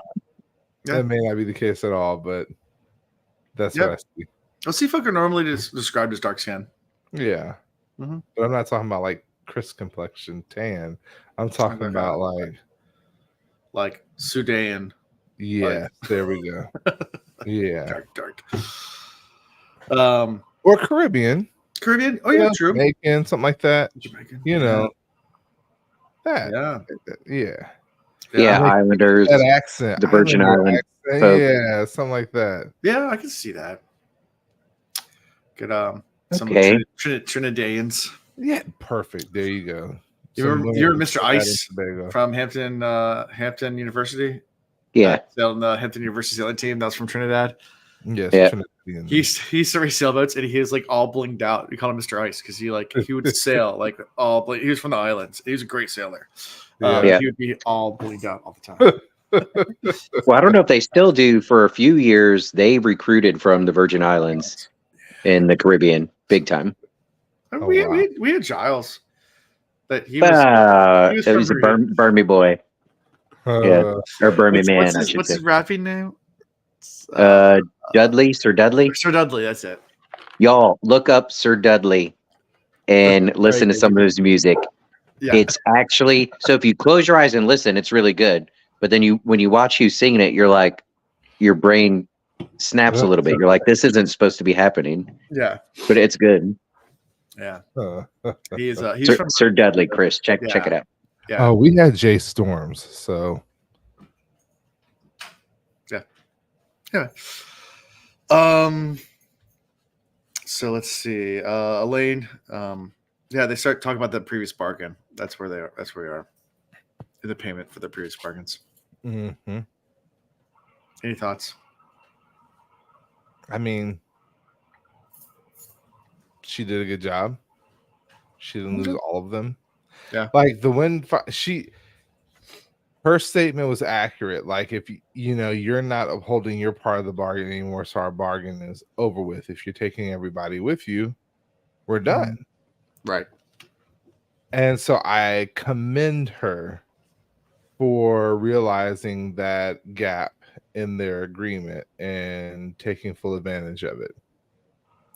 Speaker 1: Yeah.
Speaker 3: That may not be the case at all, but that's what I see.
Speaker 1: Well, sea folk are normally described as dark skin.
Speaker 3: Yeah, but I'm not talking about like crisp complexion tan. I'm talking about
Speaker 1: like Sudan.
Speaker 3: Yeah, there we go. Yeah,
Speaker 1: dark.
Speaker 3: Or Caribbean.
Speaker 1: Oh yeah, true.
Speaker 3: Jamaican, something like that.
Speaker 1: Jamaican.
Speaker 3: You know that.
Speaker 2: Yeah, Islanders.
Speaker 3: That accent.
Speaker 2: The Virgin Islands.
Speaker 3: Yeah, something like that.
Speaker 1: Yeah, I can see that. Good. Some Trinidadians.
Speaker 3: Yeah, perfect. There you go.
Speaker 1: You remember Mr. Ice from Hampton University?
Speaker 2: Yeah.
Speaker 1: On the Hampton University sailing team. That was from Trinidad.
Speaker 3: Yes.
Speaker 2: Yeah.
Speaker 1: He used to race sailboats, and he was like all blinged out. We call him Mr. Ice because he would sail like all. He was from the islands. He was a great sailor. He would be all blinged out all the time.
Speaker 2: Well, I don't know if they still do. For a few years, they recruited from the Virgin Islands in the Caribbean, big time.
Speaker 1: We had Giles. That he was
Speaker 2: a Burmy boy. Or Burmy man.
Speaker 1: What's his rapping name?
Speaker 2: Dudley, Sir Dudley.
Speaker 1: Sir Dudley, that's it.
Speaker 2: Y'all look up Sir Dudley and listen to some of his music. Yeah. It's actually, so if you close your eyes and listen, it's really good. But then when you watch you singing it, you're like, your brain snaps a little bit. You're like, this isn't supposed to be happening.
Speaker 1: Yeah.
Speaker 2: But it's good.
Speaker 1: Yeah. He's
Speaker 2: from Sir Dudley, Chris. Check it out.
Speaker 3: Yeah. Oh, we had Jay Storms, so
Speaker 1: yeah. So let's see. Elaine. They start talking about the previous bargain. That's where they are. That's where we are. In the payment for the previous bargains.
Speaker 3: Mm-hmm.
Speaker 1: Any thoughts?
Speaker 3: I mean, she did a good job. She didn't lose all of them.
Speaker 1: Yeah.
Speaker 3: Like the win, her statement was accurate. Like if you're not upholding your part of the bargain anymore, so our bargain is over with. If you're taking everybody with you, we're done.
Speaker 1: Right.
Speaker 3: And so I commend her for realizing that gap in their agreement and taking full advantage of it.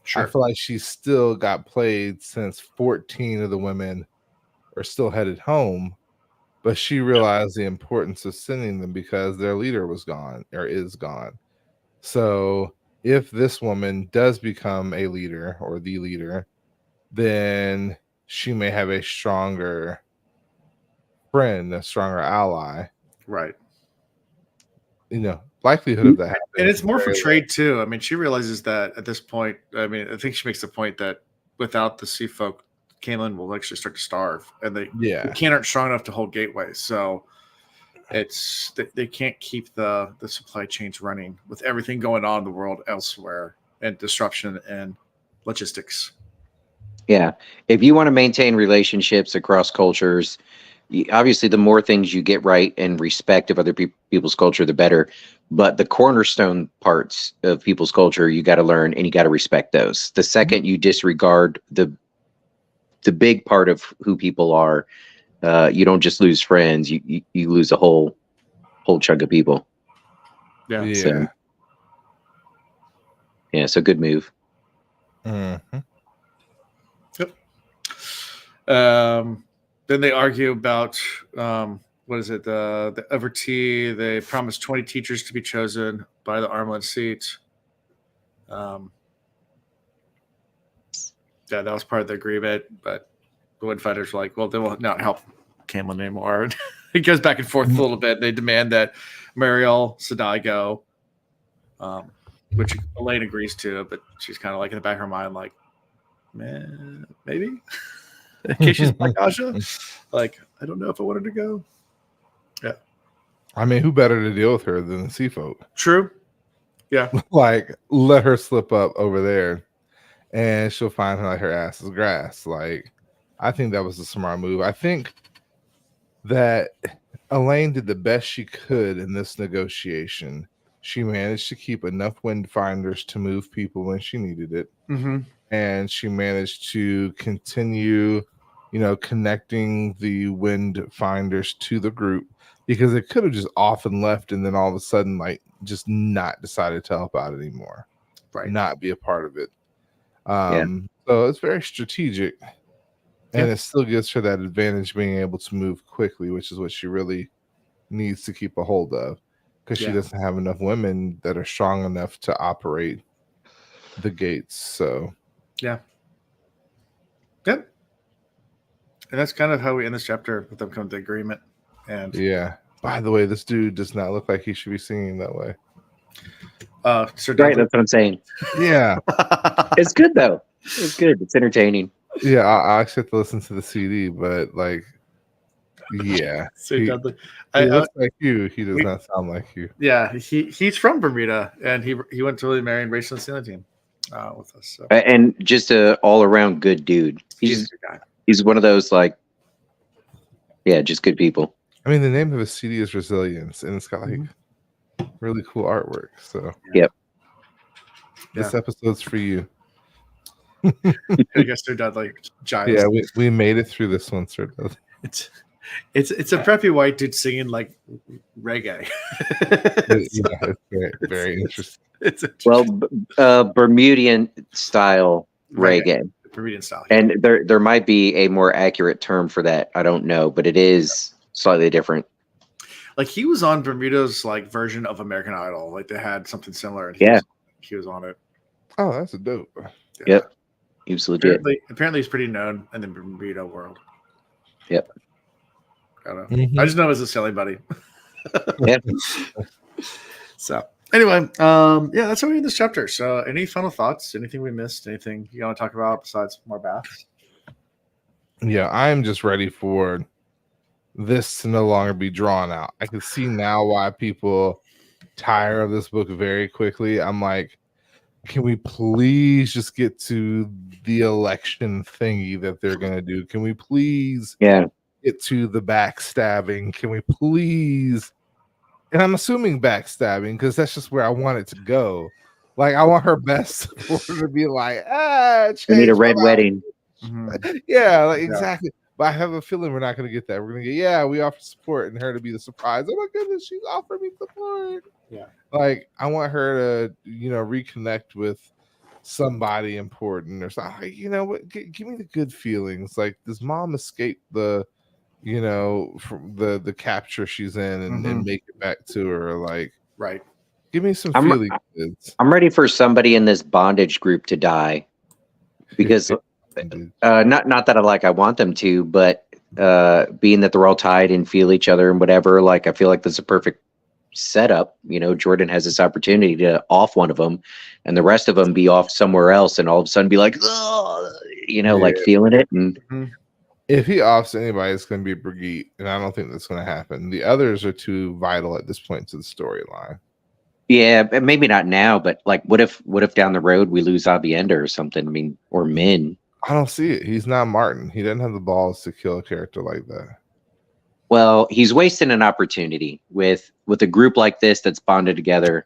Speaker 3: Sure. I feel like she still got played since 14 of the women are still headed home, but she realized the importance of sending them because their leader was gone or is gone. So if this woman does become a leader or the leader, then she may have a stronger friend, a stronger ally.
Speaker 1: Right.
Speaker 3: Likelihood of that happening.
Speaker 1: And it's more for trade too. I mean, she realizes that at this point, I think she makes the point that without the sea folk, Camelin will actually start to starve, and they aren't strong enough to hold gateways. So it's they can't keep the supply chains running with everything going on in the world elsewhere and disruption and logistics.
Speaker 2: Yeah. If you want to maintain relationships across cultures, obviously the more things you get right and respect of other people's culture, the better. But the cornerstone parts of people's culture, you got to learn and you got to respect those. The second you disregard the big part of who people are, you don't just lose friends, you lose a whole chunk of people.
Speaker 1: Yeah.
Speaker 3: So,
Speaker 2: Yeah, so good move.
Speaker 3: Mm-hmm.
Speaker 1: Yep. Then they argue about what is it? The Everty. They promised 20 teachers to be chosen by the Armland seat. Yeah, that was part of the agreement, but the Wind Fighters were like, well, they will not help Camelin anymore. It goes back and forth a little bit. They demand that Mariel Sedai go, which Elaine agrees to, but she's kind of like in the back of her mind, like, man, maybe. In case she's like Aja. Like, I don't know if I wanted to go. Yeah.
Speaker 3: I mean, who better to deal with her than the sea folk?
Speaker 1: True. Yeah.
Speaker 3: Like, let her slip up over there and she'll find her like her ass is grass. Like, I think that was a smart move. I think that Elaine did the best she could in this negotiation. She managed to keep enough wind finders to move people when she needed it.
Speaker 1: Mm-hmm.
Speaker 3: And she managed to continue, connecting the wind finders to the group, because it could have just off and left and then all of a sudden, like, just not decided to help out anymore.
Speaker 1: Right.
Speaker 3: Not be a part of it. So it's very strategic, and it still gives her that advantage being able to move quickly, which is what she really needs to keep a hold of, because she doesn't have enough women that are strong enough to operate the gates. So
Speaker 1: Yep. And that's kind of how we end this chapter, with them coming to agreement. And
Speaker 3: by the way, this dude does not look like he should be singing that way.
Speaker 1: Sir
Speaker 2: Right, that's what I'm saying.
Speaker 3: Yeah.
Speaker 2: It's good though. It's good. It's entertaining.
Speaker 3: Yeah, I actually have to listen to the CD, but like, yeah,
Speaker 1: Sir Dudley.
Speaker 3: He looks like you. He does not sound like you.
Speaker 1: Yeah, he's from Bermuda, and he went to William Mary and raced on the sailing team with us. So.
Speaker 2: And just a all around good dude.
Speaker 1: He's a good guy.
Speaker 2: He's one of those, like, just good people.
Speaker 3: I mean, the name of his CD is Resilience, and it's got like really cool artwork. So this episode's for you.
Speaker 1: I guess Sir Dudley. Giles.
Speaker 3: Yeah, we made it through this one, Sir Dudley.
Speaker 1: It's a preppy white dude singing like reggae.
Speaker 3: It's very interesting.
Speaker 2: Well, Bermudian style reggae.
Speaker 1: Bermudian style.
Speaker 2: And there might be a more accurate term for that. I don't know, but it is slightly different.
Speaker 1: Like, he was on Bermuda's like version of American Idol. Like, they had something similar, and he was on it.
Speaker 3: Oh, that's a dope.
Speaker 1: Yeah.
Speaker 2: Yep. He was legit.
Speaker 1: Apparently he's pretty known in the Bermuda world.
Speaker 2: Yep.
Speaker 1: I don't know. I just know as a silly buddy.
Speaker 2: Yeah.
Speaker 1: So anyway, that's how we end this chapter. So any final thoughts? Anything we missed? Anything you want to talk about besides more baths?
Speaker 3: Yeah, I'm just ready for this to no longer be drawn out. I can see now why people tire of this book very quickly. I'm like, can we please just get to the election thingy that they're going to do? Can we please get to the backstabbing? Can we please? And I'm assuming backstabbing, because that's just where I want it to go. Like, I want her best for her to be like,
Speaker 2: we need a red wedding.
Speaker 3: Mm-hmm. Yeah, like, exactly. But I have a feeling we're not going to get that. We're going to get, we offer support, and her to be the surprise. Oh my goodness, she's offering me support.
Speaker 1: Yeah.
Speaker 3: Like, I want her to, reconnect with somebody important or something. Like, what? Give me the good feelings. Like, does mom escape the, from the capture she's in and make it back to her? Like,
Speaker 1: right.
Speaker 3: Give me some feelings.
Speaker 2: I'm ready for somebody in this bondage group to die, because not that I want them to, but being that they're all tied and feel each other and whatever, like, I feel like that's a perfect setup. Jordan has this opportunity to off one of them, and the rest of them be off somewhere else, and all of a sudden be like, like feeling it. And
Speaker 3: if he offs anybody, it's going to be Brigitte, and I don't think that's going to happen. The others are too vital at this point to the storyline.
Speaker 2: Yeah, maybe not now, but like, what if down the road we lose Avienda or something? I mean, or Min.
Speaker 3: I don't see it. He's not Martin. He doesn't have the balls to kill a character like that.
Speaker 2: Well, he's wasting an opportunity with a group like this that's bonded together.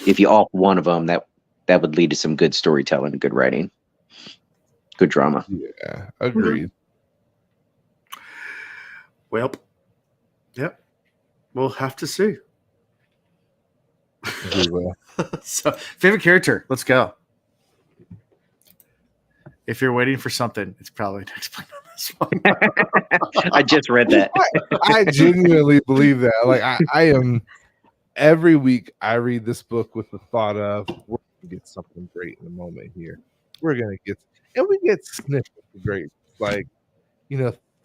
Speaker 2: If you off one of them, that would lead to some good storytelling, good writing, good drama.
Speaker 3: Yeah, agreed.
Speaker 1: Well, yep. We'll have to see.
Speaker 3: We will.
Speaker 1: So, favorite character. Let's go. If you're waiting for something, it's probably to explain on this one.
Speaker 2: I just read that.
Speaker 3: I genuinely believe that. Like I am every week I read this book with the thought of we're gonna get something great in a moment here. We're gonna get and we get snippets of great, like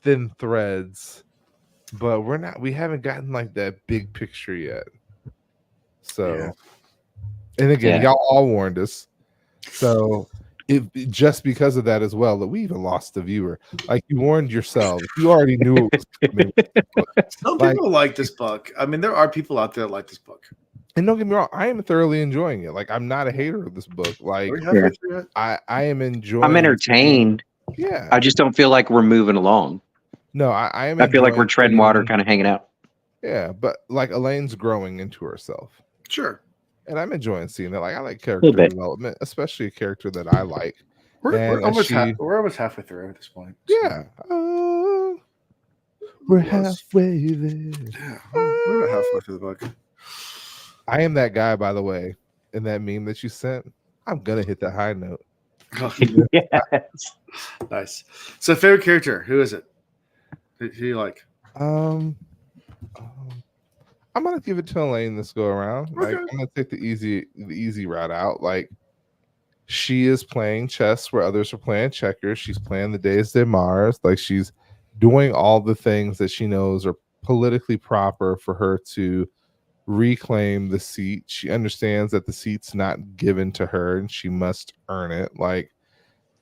Speaker 3: thin threads, but we haven't gotten like that big picture yet. So
Speaker 1: Yeah.
Speaker 3: and again, y'all all warned us. So just because of that as well, that we even lost a viewer. Like you warned yourself. You already knew it was coming.
Speaker 1: Some people like this book. I mean, there are people out there that like this book.
Speaker 3: And don't get me wrong, I am thoroughly enjoying it. Like I'm not a hater of this book. Like I am enjoying.
Speaker 2: I'm entertained.
Speaker 3: Yeah.
Speaker 2: I just don't feel like we're moving along.
Speaker 3: No, I am.
Speaker 2: I feel like we're treading water, kind of hanging out.
Speaker 3: Yeah, but like Elane's growing into herself.
Speaker 1: Sure.
Speaker 3: And I'm enjoying seeing it. Like I like character development, especially a character that I like.
Speaker 1: We're almost halfway through at this point.
Speaker 3: So. Yeah. We're halfway there.
Speaker 1: Yeah, we're about halfway through the book.
Speaker 3: I am that guy, by the way, in that meme that you sent. I'm gonna hit the high note.
Speaker 2: Yes.
Speaker 1: Nice. So, favorite character, who is it? Who do you like?
Speaker 3: I'm gonna give it to Elyane this go around.
Speaker 1: Okay.
Speaker 3: Like I'm gonna take the easy route out. Like she is playing chess where others are playing checkers. She's playing the Days de Mars. Like she's doing all the things that she knows are politically proper for her to reclaim the seat. She understands that the seat's not given to her and she must earn it. Like,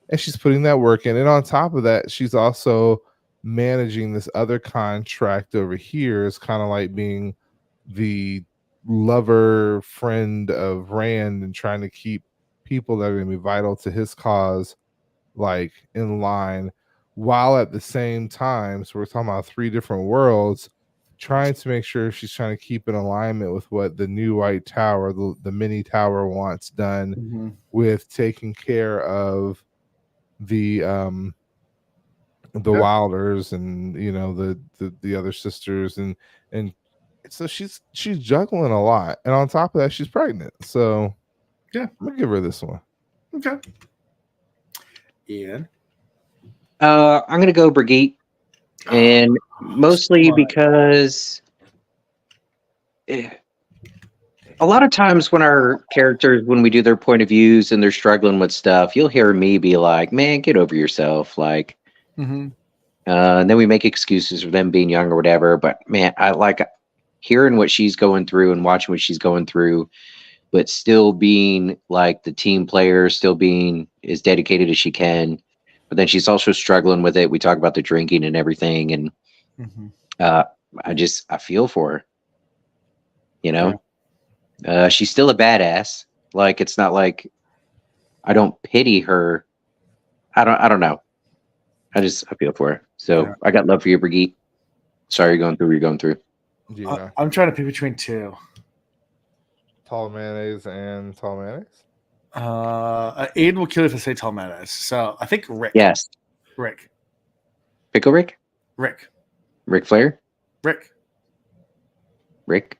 Speaker 3: and she's putting that work in. And on top of that, she's also managing this other contract over here. Is kind of like being the lover friend of Rand and trying to keep people that are going to be vital to his cause like in line, while at the same time, so we're talking about three different worlds, trying to make sure she's trying to keep in alignment with what the new White Tower, the mini tower, wants done with taking care of the Wilders and the other sisters and so she's juggling a lot, and on top of that she's pregnant. So yeah, I'm gonna give her this one.
Speaker 1: Okay. Ian.
Speaker 2: I'm gonna go Brigitte, and mostly because a lot of times when we do their point of views and they're struggling with stuff, you'll hear me be like, "Man, get over yourself," like. And then we make excuses for them being young or whatever. But man, I like hearing what she's going through and watching what she's going through, but still being like the team player, still being as dedicated as she can. But then she's also struggling with it. We talk about the drinking and everything. And I feel for her, she's still a badass. Like, it's not like I don't pity her. I don't know. I feel for her. So I got love for you, Brigitte. Sorry you're going through what you're going through.
Speaker 3: Yeah.
Speaker 1: I'm trying to pick between two.
Speaker 3: Tall mayonnaise and tall mayonnaise?
Speaker 1: Aiden will kill if I say tall mayonnaise. So I think Rick.
Speaker 2: Yes.
Speaker 1: Rick.
Speaker 2: Pickle Rick?
Speaker 1: Rick.
Speaker 2: Rick Flair?
Speaker 1: Rick.
Speaker 2: Rick?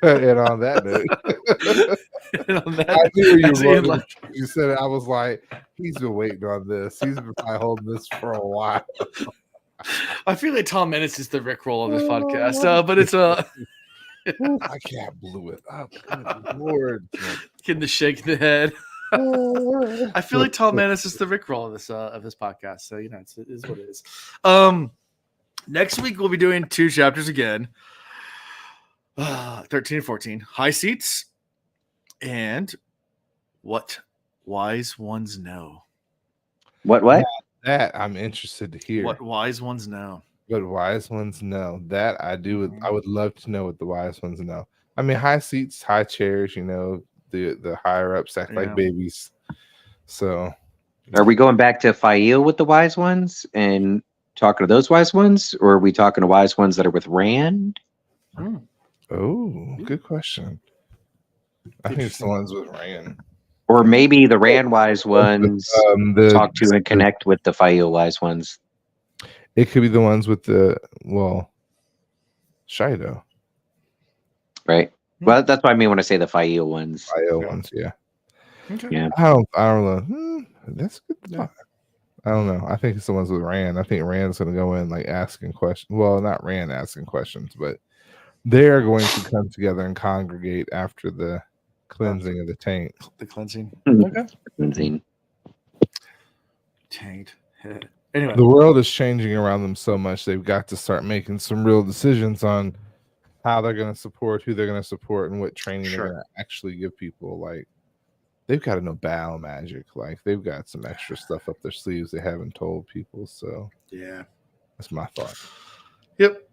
Speaker 3: And on that note, I knew you were going. You said it. I was like, he's been waiting on this. He's been probably holding this for a while.
Speaker 1: I feel like Tom Menace is the Rick roll of this podcast, but it's
Speaker 3: I can't blew it up. Good Lord,
Speaker 1: getting the shake in the head. I feel like Tom Menace is the Rick roll of this podcast. So it is what it is. Next week we'll be doing 2 chapters again. 13 and 14. High seats and what wise ones know.
Speaker 2: What?
Speaker 3: That I'm interested to hear.
Speaker 1: What wise ones know.
Speaker 3: What wise ones know. That I do. I would love to know what the wise ones know. I mean, high seats, high chairs, the higher ups act like babies. So
Speaker 2: are we going back to Fail with the wise ones and talking to those wise ones, or are we talking to wise ones that are with Rand?
Speaker 3: Oh, good question. I think it's the ones with Rand.
Speaker 2: Or maybe the Rand wise ones talk to and connect with the Fail wise ones.
Speaker 3: It could be the ones with Shido.
Speaker 2: Right. Well, that's what I mean when I say the Fail ones.
Speaker 3: Fail ones, yeah.
Speaker 1: Okay.
Speaker 2: Yeah.
Speaker 3: I don't know. That's good. Yeah. I don't know. I think it's the ones with Rand. I think Rand's going to go in like asking questions. Well, not Rand asking questions, but they're going to come together and congregate after the cleansing of the taint.
Speaker 1: The cleansing.
Speaker 2: Okay. Cleansing.
Speaker 1: Taint. Anyway.
Speaker 3: The world is changing around them so much. They've got to start making some real decisions on how they're going to support, who they're going to support, and what training they're going to actually give people. Like, they've got to know battle magic. Like, they've got some extra stuff up their sleeves they haven't told people. So,
Speaker 1: yeah,
Speaker 3: that's my thought.
Speaker 1: Yep.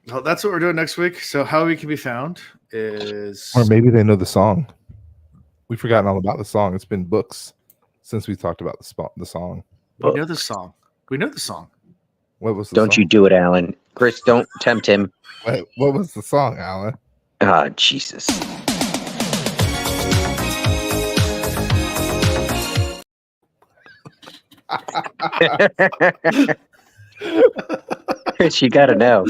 Speaker 1: Well, that's what we're doing next week. So, how we can be found is,
Speaker 3: or maybe they know the song. We've forgotten all about the song. It's been books since we talked about the song.
Speaker 1: We know the song. We know the song.
Speaker 3: What was the
Speaker 2: Don't
Speaker 3: song?
Speaker 2: you do it, Alan. Chris, don't tempt him.
Speaker 3: What was the song, Alan?
Speaker 2: Ah, Jesus. Chris, you gotta know.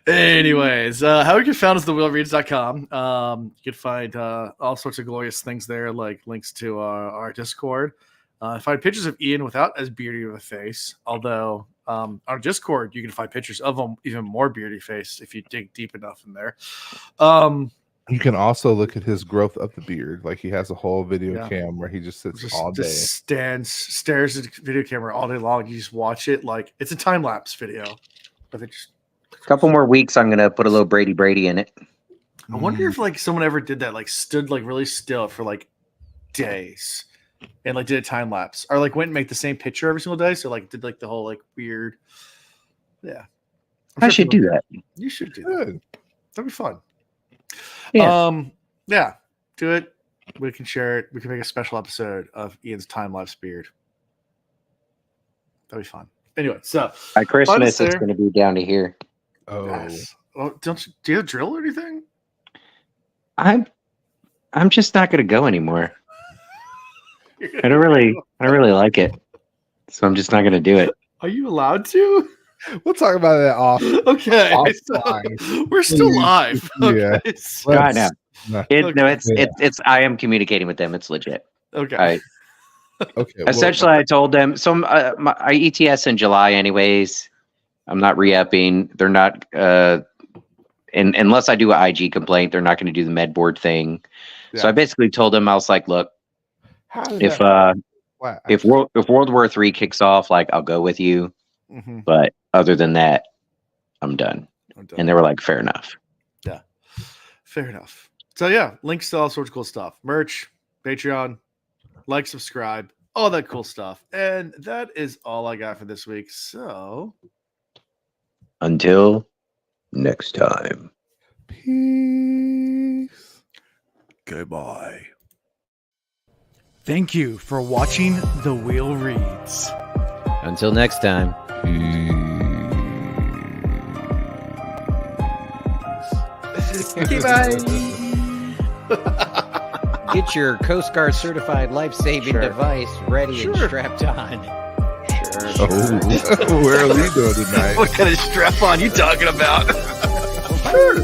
Speaker 1: Anyways, how we can found is thewheelreads.com. You can find all sorts of glorious things there, like links to our Discord. Find pictures of Ian without as beardy of a face. Although on our Discord, you can find pictures of him even more beardy face if you dig deep enough in there.
Speaker 3: You can also look at his growth of the beard. Like, he has a whole video cam where he just sits all day.
Speaker 1: Stares at the video camera all day long. You just watch it like it's a time lapse video. But it just
Speaker 2: A couple more weeks, I'm gonna put a little Brady in it.
Speaker 1: I wonder if like someone ever did that, like stood like really still for like days and like did a time lapse, or like went and make the same picture every single day. So like did like the whole like weird. Yeah,
Speaker 2: I should do that.
Speaker 1: You should do that. That'd be fun.
Speaker 2: Yeah.
Speaker 1: Yeah, do it. We can share it. We can make a special episode of Ian's time lapse beard. That'd be fun. Anyway, so
Speaker 2: by Christmas it's going to be down to here.
Speaker 3: Oh,
Speaker 1: yes. Well, do you have a drill or anything?
Speaker 2: I'm just not going to go anymore. I don't really like it, so I'm just not going to do it.
Speaker 1: Are you allowed to?
Speaker 3: We'll talk about that off.
Speaker 1: Okay, so we're still live. Okay,
Speaker 3: Yeah,
Speaker 1: so,
Speaker 2: I know.
Speaker 3: No.
Speaker 2: It's. I am communicating with them. It's legit.
Speaker 1: okay.
Speaker 3: Okay.
Speaker 2: Essentially, I told them. So I ETS in July, anyways. I'm not re-upping. They're not. And unless I do an IG complaint, they're not going to do the med board thing. Yeah. So I basically told them, I was like, look, if World War III kicks off, like I'll go with you. Mm-hmm. But other than that, I'm done. And they were like, fair enough.
Speaker 1: Yeah, fair enough. So yeah, links to all sorts of cool stuff. Merch, Patreon, like, subscribe, all that cool stuff. And that is all I got for this week. So
Speaker 2: until next time.
Speaker 3: Peace.
Speaker 1: Goodbye. Thank you for watching The Wheel Reads.
Speaker 2: Until next time.
Speaker 1: Bye.
Speaker 2: Get your Coast Guard certified life-saving device ready and strapped on.
Speaker 3: Oh, where are we doing tonight?
Speaker 1: What kind of strap on you talking about? Sure.